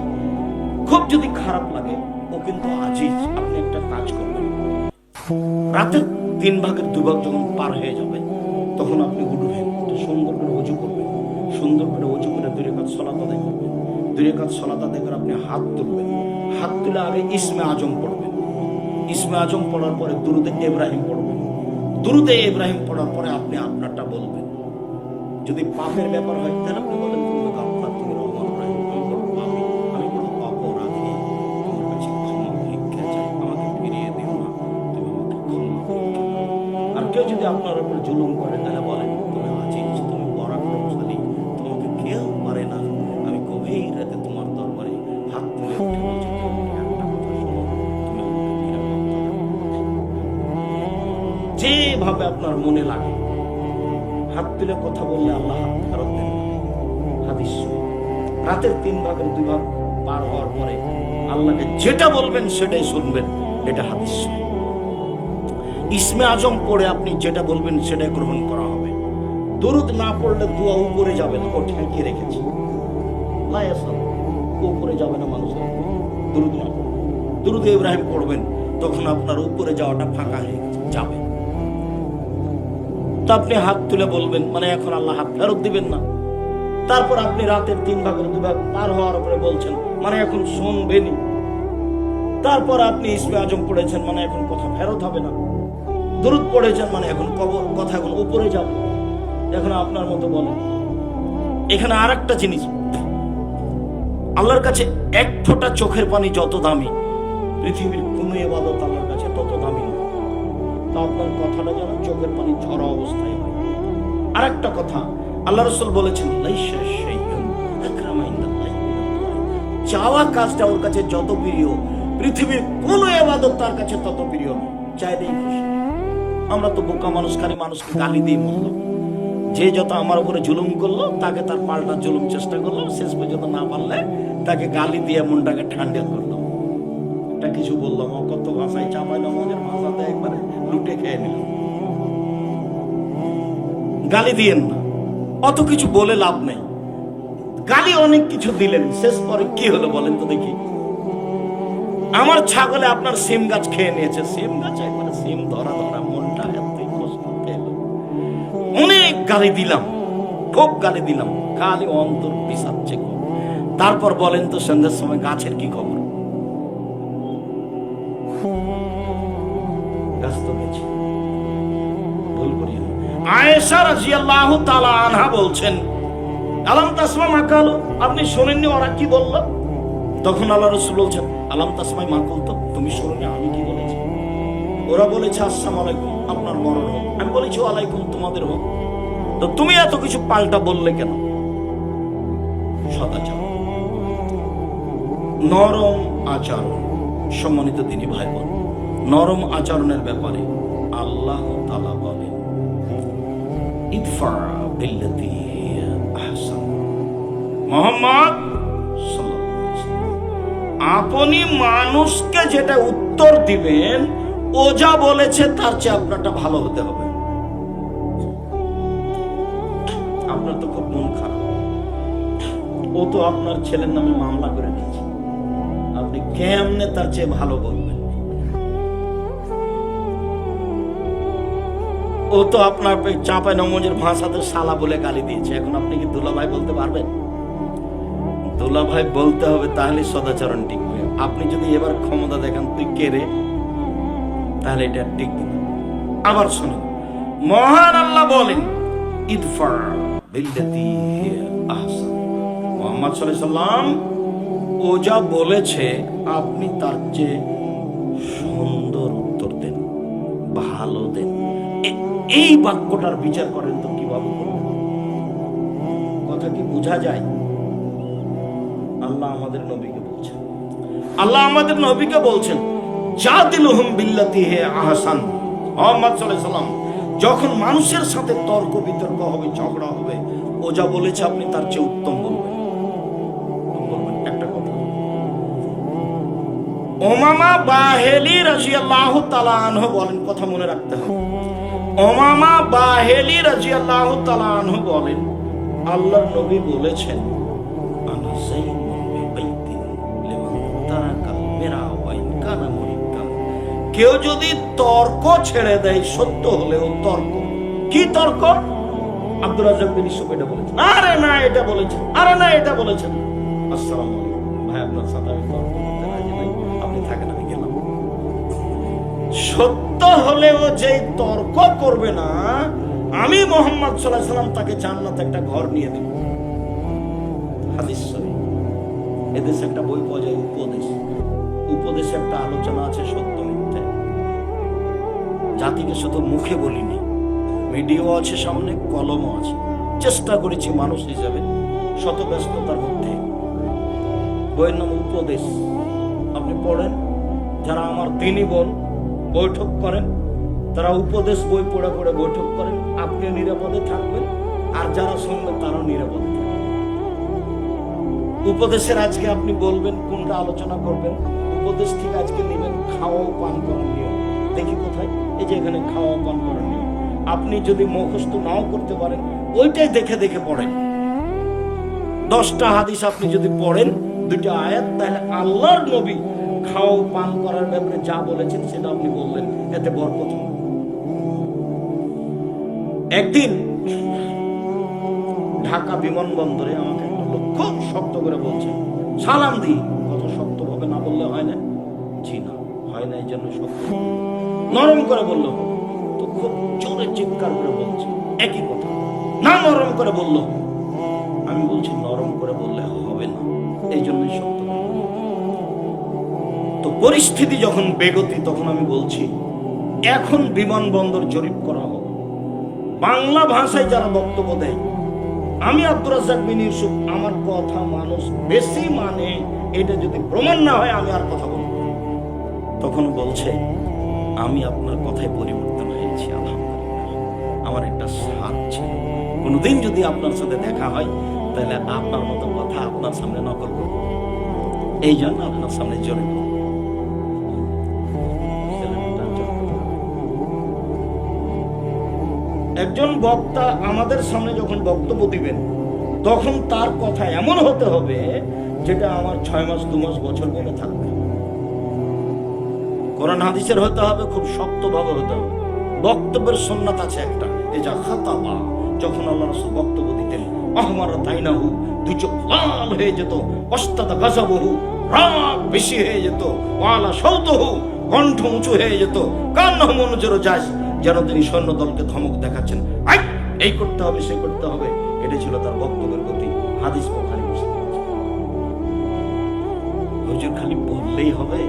খুব যদি খারাপ লাগে, ও কিন্তু আজিজ। আপনি একটা কাজ করবেন, রাতের 3 ভাগের 2 ভাগ যখন পার হয়ে যাবে, তখন আপনি উঠবেন, সুন্দর করে ওযু করবেন, সুন্দর করে ওযু করে 2 রাকাত সালাত আদায় করবেন। 2 রাকাত সালাত আদায় করে আপনি হাত তুলবেন। হাত তুলে আগে ইসমে আজম পড়বেন। ইসমে আজম পড়ার পরে দুরুদে ইব্রাহিম পড়বেন। দুরুদে ইব্রাহিম পড়ার পরে আপনি আপনারটা বলবেন। যদি পাপের ব্যাপার হয়, তাহলে আপনি বলেন, তুমি গাফফার, তুমি রহমান রহিম, আমি বড় পাপী, আমি বড় অপরাধী, তোমার কাছে ক্ষমা ভিক্ষা চাই, আমাকে ফিরিয়ে দিও না, তুমি আমাকে ক্ষমা ভিক্ষা দাও। আর কেউ যদি আপনার উপর জুলুম করে, তাহলে বলেন, তুমি আজিজ, তুমি পরাক্রমশালী, তোমাকে কেউ পারে না। আমি গভীর রাতে তোমার দরবারে হাত তুলে উঠে বলছি, একটা কথা শোনো, তুমি আমাকে নিরাপত্তা দাও। যেভাবে আপনার মনে লাগে, হাত তুলে কথা বললে আল্লাহ হাত ফেরত দেন। হাদিস রাতের 3 ভাগের 2 ভাগ পার হওয়ার পরে আল্লাহকে যেটা বলবেন সেটাই শুনবেন, এটা হাদিস। ইসমে আজম পড়ে আপনি যেটা বলবেন সেটাই গ্রহণ করা হবে। দরুদ না পড়লে দোয়া উপরে যাবে না, ও ঠেকিয়ে রেখেছে। উপরে যাবে না মানুষের, দরুদ না পড়বে। দরুদ ইব্রাহিম পড়বেন, তখন আপনার উপরে যাওয়াটা ফাঁকা হয়ে যাবে। তো আপনি হাত তুলে বলবেন, মানে এখন আল্লাহ হাত ফেরত দিবেন না। তারপর আপনি রাতের 3 ভাগের 2 ভাগ পার হওয়ার পরে বলছেন, মানে এখন শুনবেনই। তারপর আপনি ইসমে আজম পড়েছেন মানে এখন কথা ফেরত হবে না, দরুদ পড়েছেন মানে এখন কথা এখন উপরে যাবে। এখন আপনার মতো বলেন। এখানে আর একটা জিনিস, আল্লাহর কাছে এক ফোঁটা চোখের পানি যত দামি, পৃথিবীর কোন ইবাদত আল্লাহর কাছে তত দামি না। তা আপনার কথাটা যেন চোখের পানি ঝরা অবস্থায় হয়। আর একটা কথা, আল্লাহ রাসূল বলেছেন, চাওয়া কাজটা ওর কাছে যত প্রিয়, পৃথিবীর কোন ইবাদত তার কাছে তত প্রিয় নয়। চাইলেই খুশি। আমরা তো বোকা মানুষ, খালি মানুষকে গালি দিয়ে মরল। যে যত আমার উপরে জুলুম করলো তাকে তার পাল্টা জুলুম চেষ্টা করলো, শেষ পর্যন্ত না পারলে তাকে গালি দিয়ে মনটাকে ঠান্ডা করলো। এটা কিছু বললাম, কত ভাষায় চাপাই নামাজের ভাষাতে একবারে লুটে খেয়ে নিল। গালি দিয়েন না, অত কিছু বলে লাভ নেই। গালি অনেক কিছু দিলেন, শেষ পরে কি হলো বলেন তো দেখি। আমার ছাগলে আপনার সিম গাছ খেয়ে নিয়েছে, সিম গাছ একবারে সিম ধরা ধরা, মনটা এতই কষ্ট পেল। অনেক গালি দিলাম, খুব গালি দিলাম, খালি অন্তর পিছাচ্ছে। তারপর বলেন তো সন্ধ্যার সময় গাছের কি খবর? গাছ তো গেছে, ভুল করি না। আয়েশা রাদিয়াল্লাহু তাআলা আনহা বলছেন, আলাম তাসমা মা কালু, আপনি শোনেননি ওরা কি বলল? তখন আল্লাহ রাসূল বলছেন, আলাম তাসমাই মা কুলতু, তুমি শোনোনি আমি কি বলেছি? ওরা বলেছে আসসালামু আলাইকুম, আপনার মরণ হোক। আমি বলেছি ওয়ালাইকুম, তোমাদের হোক। তো তুমি এত কিছু পাল্টা বললে কেন? সদাচার, নরম আচরণ। সম্মানিত দিনী ভাই বোন, নরম আচরণের ব্যাপারে আল্লাহ তাআলা বলেন, ইদফা বিল্লাতি হিয়া আহসান। মুহাম্মদ সাল্লাল্লাহু আলাইহি ওয়াসাল্লাম, আপনি মানুষকে যেটা উত্তর দিবেন, ও যা বলেছে তার চেয়ে আপনারটা ভালো হতে হবে। আপনার তো খুব মন খারাপ, ও তো আপনার ছেলের নামে মামলা করে নিয়েছে, আপনি কেমনে তার চেয়ে ভালো বলবেন? ও তো আপনার চাঁপাই নমজের ভাষাতে শালা বলে গালি দিয়েছে, এখন আপনি কি দুলাভাই বলতে পারবেন? দুলাভাই বলতে হবে, তাহলে সদাচরণ টিকবে। আপনি যদি এবার ক্ষমতা দেখান তুই কে রে, তাহলে এটা টিকবে না। আবার শুনুন, মহান আল্লাহ বলেন, ইদফা বিল্লাতি হিয়া আহসান। মুহাম্মদ সাল্লাল্লাহু আলাইহি সাল্লাম, ও যা বলেছে আপনি তার চেয়ে সুন্দর উত্তর দেন, ভালো দেন। এই বাক্যটার বিচার করেন তো কিভাবে করবেন? কথা কি বোঝা যায়? আল্লাহ আমাদের নবীকে বলছেন, আল্লাহ আমাদের নবীকে বলছেন, জাদিলুহুম বিল্লাতি হিয়া আহসান। মুহাম্মদ সাল্লাল্লাহু আলাইহি সাল্লাম, যখন মানুষের সাথে তর্ক বিতর্ক হবে, ঝগড়া হবে, ও যা বলেছে আপনি তার চেয়ে উত্তম বলবেন। একটা কথা, উমামা বাহেলি রাদিয়াল্লাহু তাআলা আনহু বলেন, কথা মনে রাখতে হবে। উমামা বাহেলি রাদিয়াল্লাহু তাআলা আনহু বলেন, আল্লাহর নবী বলেছেন, আনা যাইনুন বিবাইতিন লিমান তারাকাল মিরা ওয়া ইন কানা মুরিক্কান। কেউ যদি তর্ক ছেড়ে দেয়, সত্য হলেও তর্ক। কি তর্ক? আব্দুর রাজ্জাক বিন ইউসুফ এটা বলেছেন, আরে না এটা বলেছেন, আরে না এটা বলেছেন। আসসালামু আলাইকুম ভাই, আপনার সাথে আমি তর্ক করতে রাজি নাই, আপনি থাকেন, আমি গেলাম। সত্য হলেও যে তর্ক করবে না, আমি মুহাম্মদ সাল্লাল্লাহু আলাইহি সাল্লাম তাকে জান্নাতে একটা ঘর নিয়ে দেব। হাদিস সহিহ। এদেশে একটা বই পাওয়া যায়, উপদেশ। উপদেশে একটা আলোচনা আছে সত্য মিথ্যা। জাতিকে শুধু মুখে বলিনি, ভিডিও আছে সামনে, কলমও আছে। চেষ্টা করেছি মানুষ হিসেবে, শত ব্যস্ততার মধ্যে। বইয়ের নাম উপদেশ। আপনি পড়েন, যারা আমার দিনী বোন বৈঠক করেন, তারা উপদেশ বই পড়ে পড়ে বৈঠক করেন, আপনি নিরাপদে থাকবেন, আর যারা শুনবেন তারাও নিরাপদ থাকবেন। উপদেশের আজকে আপনি বলবেন কোনটা আলোচনা করবেন, উপদেশ থেকে আজকে নেবেন খাওয়া ও পান করার নিয়ম। দেখি কোথায়? এই যে এখানে খাওয়া ও পান করার নিয়ম। আপনি যদি মুখস্থ নাও করতে পারেন, ওইটাই দেখে দেখে পড়েন। 10টা হাদিস আপনি যদি পড়েন, 2টা আয়াত, তাহলে আল্লাহর নবী খাওয়া পান করার ব্যাপারে যা বলেছেন সেটা আপনি বললেন, এতে বরকত হবে। একদিন ঢাকা বিমানবন্দরে আমাকে একটা লোক খুব শক্ত করে বলছে, সালাম দিই। কত শক্ত ভাবে না বললে হয় না? জি হয় না, এই জন্য শক্ত নরম করে বললো তো খুব জোরে চিৎকার করে বলছে একই কথা, না নরম করে বললো। আমি বলছি নরম করে বললে হবে না, এই জন্যই শক্ত। তো পরিস্থিতি যখন বেগতি, তখন আমি বলছি এখন বিমানবন্দর জরিপ করা হোক, বাংলা ভাষায় যারা বক্তব্য দেয়, আমি আব্দুর রাজ্জাক বিন ইউসুফ আমার কথা মানুষ বেশি মানে, এটা যদি প্রমাণ না হয় আমি আর কথা বলবো। তখন বলছে আমি আপনার কথায় পরিবর্তন হয়েছি, আলহামদুলিল্লাহ। আমার একটা সাথ ছিল, কোনোদিন যদি আপনার সাথে দেখা হয় তাহলে আপনার মতো কথা আপনার সামনে নকল করব, এই জন্য আপনার সামনে জড়িত। একজন বক্তা আমাদের সামনে যখন বক্তব্য দিবেন, তখন তার কথা এমন হতে হবে যেটা আমার 6 মাস 2 মাস বছর মনে থাকবে। কোরআন হাদিসের হতে হবে, খুব শক্তভাবে হতে হবে। বক্তব্যের সুন্নাত আছে একটা, এই যা খাতাবা, যখন আল্লাহ রাসূল বক্তব্য দিতেন, আহমারা তাইনাহু, দুই চোখ লাল হয়ে যেত, অস্তাদা গাজাবহু, রাগ বেশি হয়ে যেত, ওয়ালা সাউতুহু, কণ্ঠ উঁচু হয়ে যেত, কান্নাহু মনোজরো যায়, যেন তিনি সৈন্য দলকে ধমক দেখাচ্ছেন, আই এই করতে হবে সে করতে হবে। এটা ছিল তার বক্তব্যের গতি। হাদিস বুখারী মুসলিম। হুজুর খালি বললেই হবে?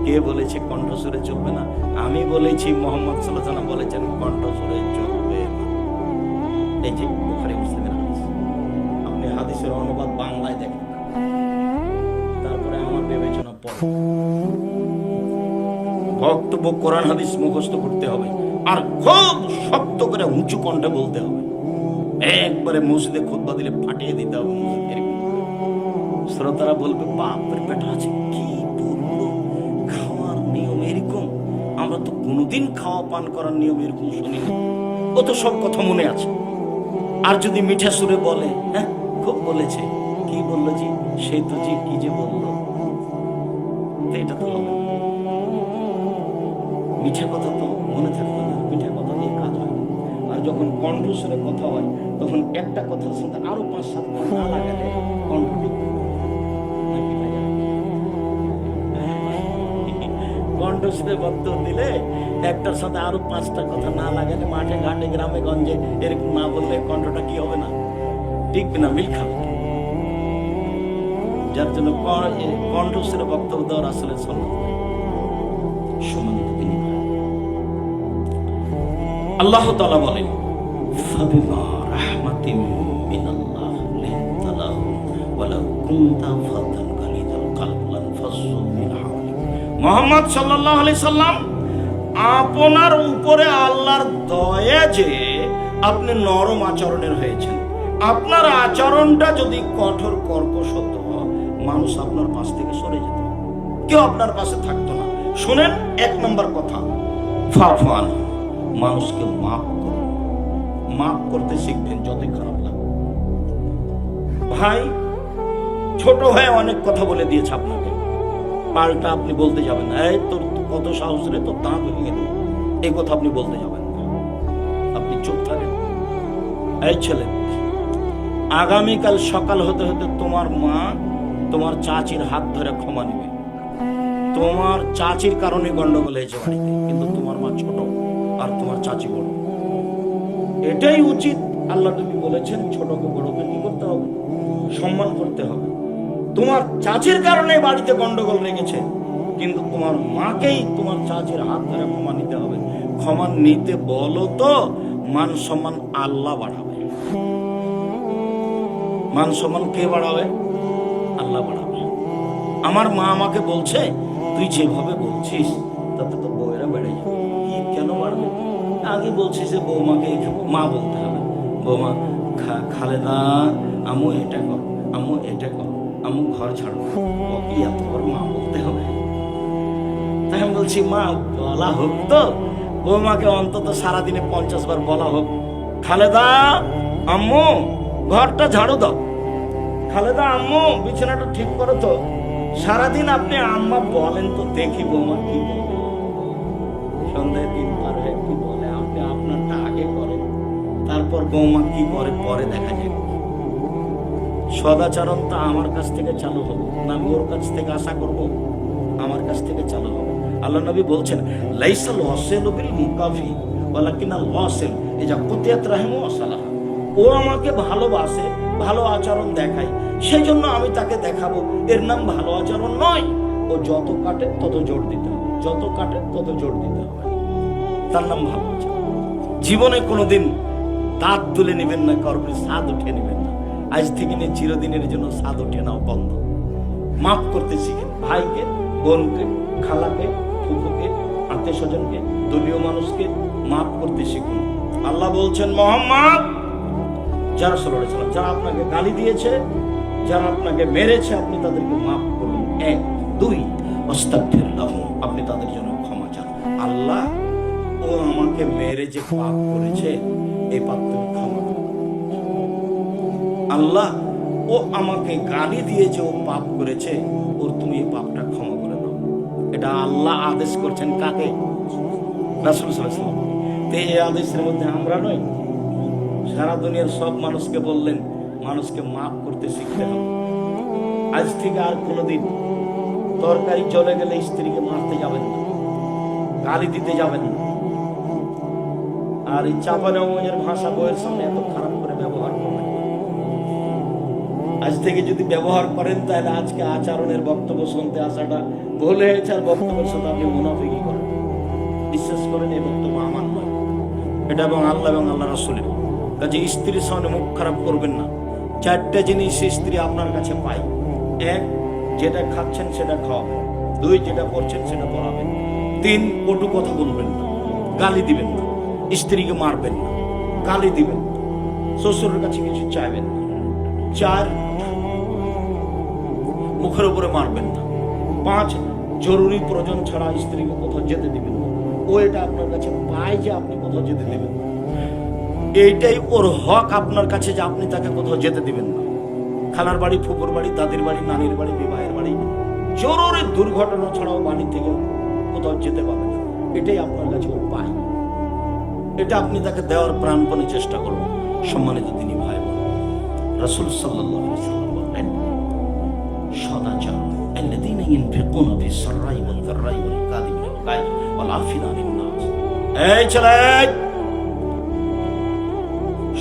কে বলেছে কণ্ঠস্বরে চলবে না? আমি বলেছি মুহাম্মদ সাল্লাল্লাহু আলাইহি ওয়াসাল্লাম বলেছেন কণ্ঠস্বরে চলবে না। এই যে বুখারী মুসলিমের হাদিস। আপনি হাদিসের অনুবাদ বাংলায় দেখেন, তারপরে আমার বিবেচনা পড়ে। বক্তব্য কোরআন হাদিস মুখস্থ করতে হবে, আর খুব শক্ত করে উঁচু কণ্ঠে বলতে হবে। একবারে মসজিদে খুতবা দিলে ফাটিয়ে দিতে হবে। শ্রোতারা বলবে বাপরে বেটা আছে কি বললো, খাওয়ার নিয়ম এরকম, আমরা তো কোনোদিন খাওয়া পান করার নিয়ম এরকম শুনি না, ও তো সব কথা মনে আছে। আর যদি মিঠা সুরে বলে, হ্যাঁ খুব বলেছে, কি বললো জি, সে তো জি কি যে বললো, এটা তো হবে। মিঠা কথা তো মনে থাকবে না, মিঠা কথা দিয়ে কাজ হয়। আর যখন কণ্ঠস্বরে কথা হয়, তখন একটা কথার সাথে আরো 5-7 কথা না লাগালে কণ্ঠ টিকবে। কণ্ঠস্বরে বক্তব্য দিলে একটার সাথে আরো 5টা কথা না লাগালে, মাঠে ঘাটে গ্রামে গঞ্জে এরকম না বললে কণ্ঠটা কি হবে না, টিকবে না, মিল খাবে। যার জন্য কণ্ঠস্বরে বক্তব্য দেওয়ার আসলে সুন্নাত। সম্মানিত দিনী ভাই, আল্লাহ তাআলা বলেন ফাবিমা রাহমাতিন মিনাল্লাহ লিনতা লাহুম ওয়ালাউ কুনতা ফাদ্দান গালিযাল কলব লানফাসসু মিন হাওলিক। মুহাম্মদ সাল্লাল্লাহু আলাইহি সাল্লাম, আপনার উপরে আল্লাহর দয়া যে আপনি নরম আচরণের হয়েছেন। আপনার আচরণটা যদি কঠোর কর্কশ হতো, মানুষ আপনার পাশ থেকে সরে যেত, কেউ আপনার পাশে থাকতো না। শুনেন, 1 নম্বর কথা, ফাফান, মানুষকে মাফ করুন। মাফ করতে শিখবেন যতই খারাপ লাগে। ভাই ছোট হয়ে অনেক কথা বলে দিয়েছে আপনাকে, পাল্টা আপনি বলতে যাবেন না, এই তোর কত সাহস রে, তোর দাঁত ভেঙে দেবো, এই কথা আপনি বলতে যাবেন না। আপনি চুপ থাকেন। এই ছেলে, আগামীকাল সকাল হতে হতে তোমার মা তোমার চাচির হাত ধরে ক্ষমা নেবে। তোমার চাচির কারণে গন্ডগোল হয়েছে বাড়িতে, কিন্তু তোমার মা ছোট আর তোমার চাচি বড়। এটাই উচিত। আল্লাহ নবী বলেছেন ছোটকে বড়কে কি করতে হবে? সম্মান করতে হবে। তোমার চাচির কারণে বাড়িতে গন্ডগোল লেগেছে, কিন্তু তোমার মাকেই তোমার চাচির হাত ধরে ক্ষমা নিতে হবে। ক্ষমা নিতে বলো তো, মান সম্মান আল্লাহ বাড়াবে। মান সম্মান কে বাড়াবে? আল্লাহ বাড়াবে। আমার মা আমাকে বলছে, তুই যেভাবে বলছিস তাতে তো বউয়েরা বেড়ে যাবে। কি কেন বাড়বে? আগে বলছিস যে বৌমাকে মা বলতে হবে। বৌমা, খালেদা আমু এটা কর, আমু এটা কর, আমু ঘর ছাড়ো, ওকে এতবার মা বলতে হবে? তাই আমি বলছি মা বলা হোক তো, বৌমাকে অন্তত সারাদিনে 50 বার বলা হোক, খালেদা আম্মু ঘরটা ঝাড়ু দাও, খালেদা আম্মু বিছানাটা ঠিক করো তো। সারাদিন আপনি আম্মা বলেন তো দেখি বৌমা কি বলে। সন্ধ্যায় দিন পার হয়ে কি বলে, আপনি আপনারটা আগে করেন, তারপর বৌমা কি করে পরে দেখা যাবে। সদাচরণ তো আমার কাছ থেকে চালু হবে না, আমি ওর কাছ থেকে আশা করব? আমার কাছ থেকে চালু হবে। আল্লাহ নবী বলছেন লাইসাল ওয়াসিলু বিল মুকাফি ওয়ালাকিনাল ওয়াসিল ইজা কুতিয়াত রাহিমু ওয়া সালাহ। ও আমাকে ভালোবাসে, ভালো আচরণ দেখায়, সেই জন্য আমি তাকে দেখাবো, এর নাম ভালো আচরণ নয়। ও যত কাটে তত জোর দিতে হবে, যত কাটে তত জোর দিতে হবে, তার নাম ভালো আচরণ। জীবনে কোনোদিন দাঁত তুলে নেবেন না, কারোর স্বাদ উঠে নেবেন না। আজ থেকে নিয়ে চিরদিনের জন্য স্বাদ উঠে নাও বন্ধ। মাফ করতে শিখেন, ভাইকে, বোনকে, খালাকে, ফুফুকে, আত্মীয় স্বজনকে, দলীয় মানুষকে মাফ করতে শিখুন। আল্লাহ বলছেন মুহাম্মদ, যারা সাল্লাল্লাহু আলাইহি ওয়াসাল্লাম, যারা আপনাকে গালি দিয়েছে, যারা আপনাকে মেরেছে, আপনি তাদেরকে মাফ করুন। 1 2 আস্তাগফির লাহুম, আপনি তাদের জন্য ক্ষমা চান। আল্লাহ, ও আমাকে মেরে যে পাপ করেছে, এই পাপ তুমি ক্ষমা করো। আল্লাহ, ও আমাকে গালি দিয়ে যে ও পাপ করেছে, ওর তুমি এই পাপটা ক্ষমা করে দাও। এটা আল্লাহ আদেশ করছেন কাকে? রাসূল সাল্লাল্লাহু আলাইহি ওয়াসাল্লাম। তো এই আদেশের মধ্যে আমরা নই। সারা দুনিয়ার সব মানুষকে বললেন মানুষকে মাফ করতে শিখতে হবে। আজ থেকে আর কোনোদিন তরকারি চলে গেলে স্ত্রীকে মারতে যাবেন না, গালি দিতে যাবেন না। আর এই চাঁপানেওয়াজের ভাষা বইয়ের সামনে এত খারাপ করে ব্যবহার করবেন। আজ থেকে যদি ব্যবহার করেন, তাহলে আজকে আচরণের বক্তব্য শুনতে আসাটা ভুল হয়েছে, আর বক্তব্যের সাথে আপনি মুনাফিকি করেন। বিশ্বাস করেন, এই বক্তব্য আমার নয়, এটা এবং আল্লাহ এবং আল্লাহ রাসূলের। কাজে স্ত্রীর সামনে মুখ খারাপ করবেন না। 4টা জিনিস স্ত্রী আপনার কাছে পায়। 1, যেটা খাচ্ছেন সেটা খাওয়াবেন। 2, যেটা পড়ছেন সেটা পড়াবেন। 3, কটু কথা বলবেন না, গালি দিবেন না, স্ত্রীকে মারবেন না, গালি দিবেন না, শ্বশুরের কাছে কিছু চাইবেন না। 4, মুখের উপরে মারবেন না। 5, জরুরি প্রয়োজন ছাড়া স্ত্রীকে কোথাও যেতে দিবেন না। ও এটা আপনার কাছে পায় যে আপনি কোথাও যেতে দিবেন না, এইটাই ওর হক আপনার কাছে যে আপনি তাকে কোথাও যেতে দিবেন না। খালার বাড়ি, ফুপুর বাড়ি, দাদির বাড়ি, নানির বাড়ি, বিবাহের বাড়ি, জরুরি দুর্ঘটনা ছাড়াও বাড়ি থেকে কোথাও যেতে পারবে না। এটাই আপনার কাছে ও পায়। এটা আপনি তাকে দেওয়ার প্রাণপণে চেষ্টা করবেন। সম্মানিত দিনী ভাই বোন, রাসূল সাল্লাল্লাহু আলাইহি ওয়াসাল্লাম বলেন সদাচার আল্লাযীনা ইনফিকুনা ফিস সাররাই ওয়াল দাররাই ওয়াল কাযিমিনাল গায়জ ওয়াল আফিনা আনিন নাস। এই ছেলে,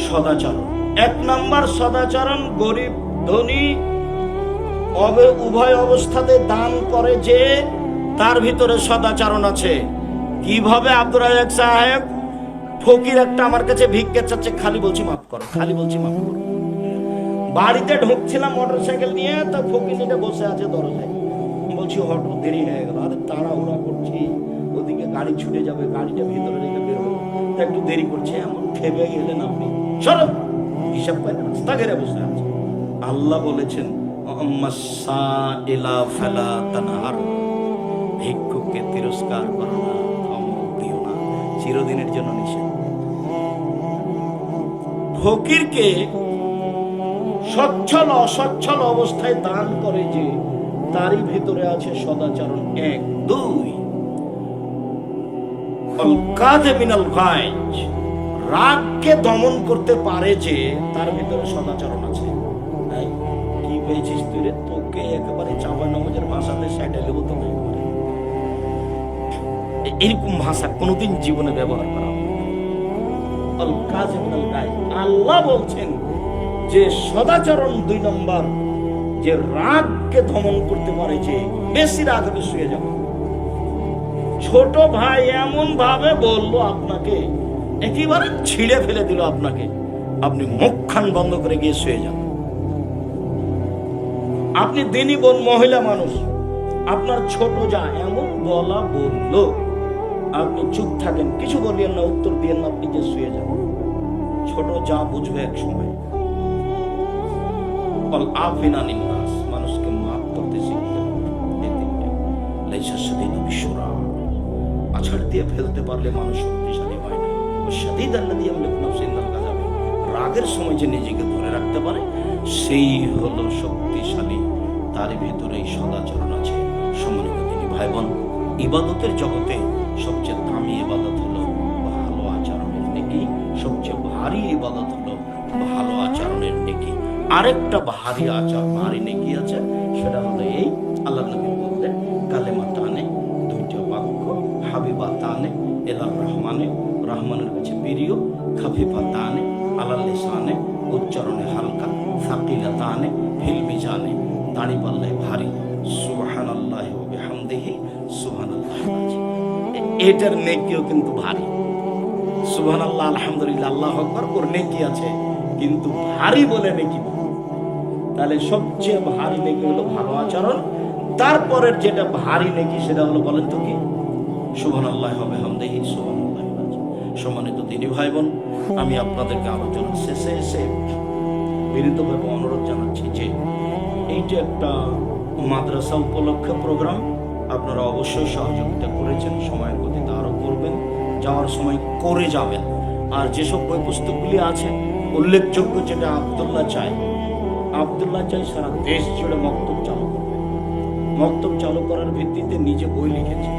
সদাচরণ 1 নাম্বার সদাচরণ, গরিব ধনী উভয় অবস্থাতে দান করে যে, তার ভিতরে সদাচরণ আছে। কিভাবে? আব্দুর রাজ্জাক সাহেব, ফকির একটা আমার কাছে ভিক্ষা চাচ্ছে, খালি বলছি মাফ করো, খালি বলছি মাফ করো। বাড়িতে ঢুকছিলাম মোটরসাইকেল নিয়ে, তা ফকিরটা বসে আছে দরজায়। বলছি হঠাৎ দেরি হয়ে গেল, আরে তাড়াহুড়া করছি, ওদিকে গাড়ি ছুটে যাবে, গাড়িটা ভিতরে রেখে বেরোবো, তা একটু দেরি করছে। এমন খেপে গেলেন আপনি, সরব হিসাব করে রাস্তা ঘেরে বসে আছে। আল্লাহ বলেছেন ভিক্ষুককে তিরস্কার করো না, ধমক দিও না, চিরদিনের জন্য নিষেধ। ফকিরকে সচ্ছল অসচ্ছল অবস্থায় দান করে যে, তারই ভিতরে আছে সদাচরণ। 1 2 কাযিমিনাল গায়জ, রাগকে দমন করতে পারে যে, তার ভিতরে সদাচরণ আছে। কি পেয়েছিস তুই রে? তোকে একেবারে চাঁপানেওয়াজের ভাষাতে সেটা দেবো তো। এরকম ভাষা কোনোদিন জীবনে ব্যবহার করা হবে। আল্লাহ বলছেন যে সদাচরণ 2 নম্বর, যে রাগকে দমন করতে পারে যে, বেশি রাগ হলে শুয়ে যাবে। ছোট ভাই এমন ভাবে বললো আপনাকে, একেবারে ছিঁড়ে ফেলে দিল আপনাকে, আপনি মুখখান বন্ধ করে গিয়ে শুয়ে যান। আপনি দিনী বোন, মহিলা মানুষ, আপনার ছোট যা এমন বলা বললো, আপনি চুপ থাকেন, কিছু বলিয়েন না, উত্তর দিয়েন না, আপনি যে শুয়ে যান। ছোট যা বুঝবে এক সময়। মানুষকে মাফ করতে শিখতে হবে। আছাড় দিয়ে ফেলতে পারলে মানুষ শক্তিশালী হয় না। রাগের সময় যে নিজেকে ধরে রাখতে পারে, সেই হলো শক্তিশালী। তার ভিতরে সদাচরণ আছে। সম্মানিত দিনী ভাই বোন, ইবাদতের জগতে সবচেয়ে দামি ইবাদত হলো ভালো আচরণের নেকি, সবচেয়ে ভারী ইবাদত হলো ভালো আচরণের নেকি। আরেকটা ভারী নেকি আছে, সেটা হলো এই, আল্লাহ নবী বললেন কালেমা টানে 2টা বাক্য এলার রহমানে, রহমানের কাছে প্রিয়, খাফিফা তানে আলাল লিসানে, উচ্চারণে হালকা, সাকিলা তানে ফিল মিজানে, দাড়ি পাল্লায় ভারী, সুবহানাল্লাহি ওয়া বিহামদিহি সুবহানাল্লাহিল আযীম। এটার নেকিও কিন্তু ভারী। সুবহানাল্লাহ, আলহামদুলিল্লাহ, আল্লাহু আকবার, ওর নেকি আছে, কিন্তু ভারী বলে নেকি। তাহলে সবচেয়ে ভারী নেকি হলো ভালো আচরণ। তারপরের যেটা ভারী নেকি সেটা হলো, বলেন তো কি? সুবহানাল্লাহি ওয়া বিহামদিহি সুবহানাল্লাহিল আযীম। সম্মানিত দিনী ভাই বোন, আমি আপনাদেরকে আলোচনার শেষে এসে বিনীতভাবে অনুরোধ জানাচ্ছি যে এইটা একটা মাদ্রাসা উপলক্ষে প্রোগ্রাম। আপনারা অবশ্যই সহযোগিতা করেছেন, সময়ের গতিতে আরো করবেন, যাওয়ার সময় করে যাবেন। আর যেসব বই পুস্তকগুলি আছে উল্লেখযোগ্য, যেটা আব্দুল্লাহ চাই সারা দেশ জুড়ে মক্তব চালু করবে। মক্তব চালু করার ভিত্তিতে নিজে বই লিখেছে,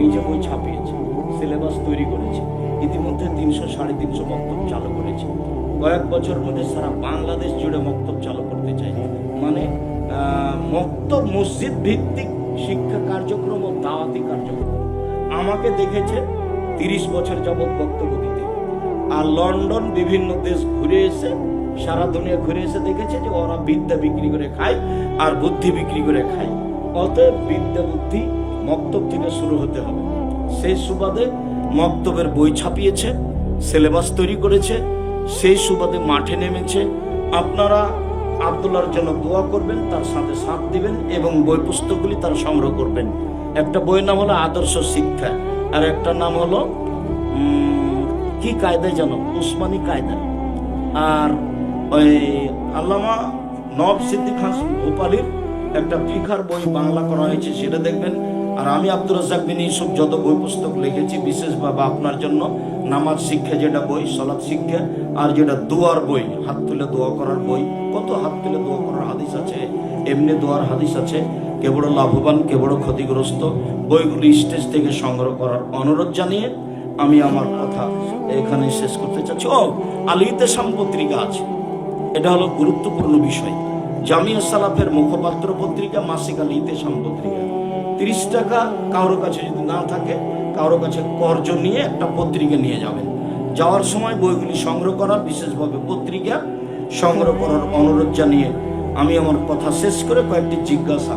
নিজে বই ছাপিয়েছে, সিলেবাস তৈরি করেছে, ইতিমধ্যে 300-350 মক্তব চালু করেছে। কয়েক বছর মধ্যে সারা বাংলাদেশ জুড়ে মক্তব চালু করতে চাই। মানে মক্তব মসজিদ ভিত্তিক শিক্ষা কার্যক্রম ও দাওয়াতি কার্যক্রম। আমাকে দেখেছে 30 বছর যাবৎ বক্তব্য দিতে, আর লন্ডন বিভিন্ন দেশ ঘুরে এসে, সারা দুনিয়া ঘুরে এসে দেখেছে যে ওরা বিদ্যা বিক্রি করে খায় আর বুদ্ধি বিক্রি করে খায়। অতএব বিদ্যা বুদ্ধি মক্তব থেকে শুরু হতে হবে। সেই সুবাদে মক্তবের বই ছাপিয়েছে, সিলেবাস তৈরি করেছে, সেই সুবাদে মাঠে নেমেছে। আপনারা আব্দুল্লাহর জন্য দোয়া করবেন, তার সাথে সাথ দিবেন এবং বই পুস্তকগুলি তার সংগ্রহ করবেন। একটা বইয়ের নাম হলো আদর্শ শিক্ষা, আর একটা নাম হলো কি কায়দায় জানো, উসমানী কায়দা। আর ওই আল্লামা নওয়াব সিদ্দিক খান ভোপালীর একটা ফিকার বই বাংলা করা হয়েছে, সেটা দেখবেন। আর আমি আব্দুর রাজ্জাক বিন ইউসুফ যত বই পুস্তক লিখেছি, বিশেষভাবে আপনার জন্য নামাজ শিক্ষা যেটা বই, সালাত শিক্ষা, আর যেটা দোয়ার বই, হাত তুলে দোয়া করার বই। কত হাত তুলে দোয়া করার হাদিস আছে, এমনি দোয়ার হাদিস আছে, কে বড় লাভবান কে বড় ক্ষতিগ্রস্ত। বইগুলি স্টেজ থেকে সংগ্রহ করার অনুরোধ জানিয়ে আমি আমার কথা এখানে শেষ করতে চাচ্ছি। আল ইতিসাম পত্রিকা আছে, এটা হলো গুরুত্বপূর্ণ বিষয়। জামিয়া সালাফের মুখপাত্র পত্রিকা, মাসিক আল ইতিসাম পত্রিকা। 30 টাকা কারো কাছে যদি না থাকে, কারো কাছে কর্জ নিয়ে একটা পত্রিকা নিয়ে যাবেন। যাওয়ার সময় বইগুলি সংগ্রহ করার, বিশেষভাবে পত্রিকা সংগ্রহ করার অনুরোধ জানিয়ে আমি আমার কথা শেষ করে কয়েকটি জিজ্ঞাসা,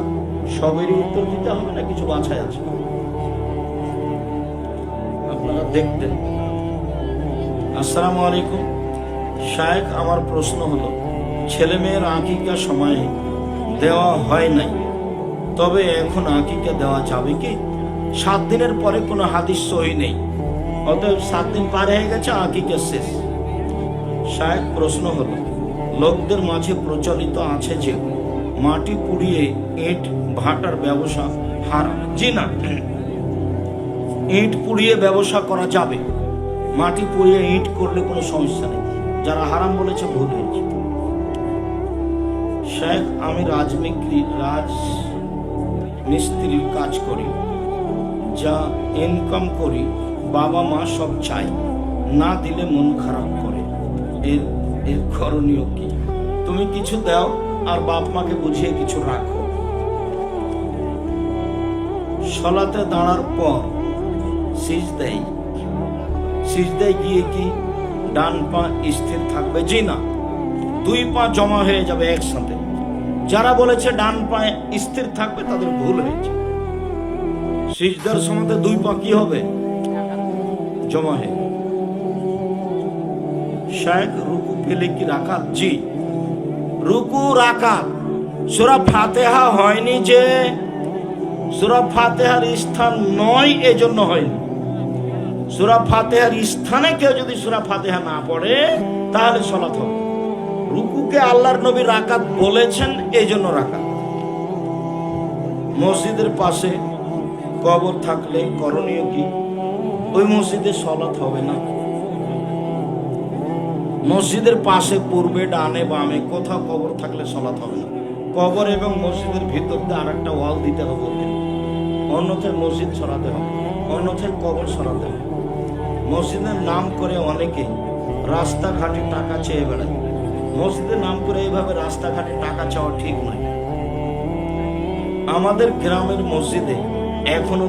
সবেরই উত্তর দিতে হবে না, কিছু বাছাই আছে, আপনারা দেখতেন। আসসালামু আলাইকুম শায়েখ, আমার প্রশ্ন হলো, ছেলে মেয়ের আকিকা সময়ে দেওয়া হয় নাই, তবে এখন আকিকা দেওয়া যাবে কি? 7 দিনের পরে কোনো হাদিস সহি নেই, অতএব 7 দিন পার হয়ে গেছে, আকিকা শেষ। শায়েখ, প্রশ্ন হলো, লোকদের মাঝে প্রচলিত আছে যে মাটি পুড়িয়ে ইট ভাটার ব্যবসা হারাম। জি না, ইট পুড়িয়ে ব্যবসা করা যাবে, মাটি পুড়িয়ে ইট করলে কোনো সমস্যা নেই। যারা হারাম বলেছে ভুল হয়েছে। শেখ, আমি রাজমিস্ত্রির কাজ করি, যা ইনকাম করি বাবা মা সব চাই, না দিলে মন খারাপ করে, এর করণীয় কি? তুমি কিছু দাও আর বাপ মাকে বুঝিয়ে কিছু রাখো। সলাতে দাঁড়ার পর সিজদায় গিয়ে কি ডান পা স্থির থাকবে? জি না, 2 পা জমা হয়ে যাবে একসাথে। যারা বলেছে ডান পা স্থির থাকবে তাদের ভুল হয়েছে। সিজদার সময় 2 পা কি হবে? জমা হয়ে। শায়েখ, রুকু পেলে কি রাকাত? জি, রুকু রাকাত। সূরা ফাতিহা হয়নি যে, সূরা ফাতিহার স্থান নয় এজন্য হয়নি। সূরা ফাতিহার স্থানে কেউ যদি সূরা ফাতিহা না পড়ে তাহলে সালাত হবে। রুকুকে আল্লাহর নবী রাকাত বলেছেন, এজন্য রাকাত। মসজিদের পাশে কবর থাকলে করণীয় কি? ওই মসজিদে সালাত হবে না। মসজিদের পাশে পূর্বে ডানে বামে কোথাও কবর থাকলে সালাত হবে না। কবর এবং মসজিদের ভিতর দিয়ে আরেকটা ওয়াল দিতে হবে, অন্যথায় মসজিদ সরাতে হবে, অন্যথায় কবর সরাতে হবে। মসজিদের নাম করে অনেকে রাস্তাঘাটে টাকা চেয়ে বেড়ায়। মসজিদের নাম করে এইভাবে রাস্তাঘাটে টাকা চাওয়া ঠিক নয়। আমাদের গ্রামের মসজিদে এখনো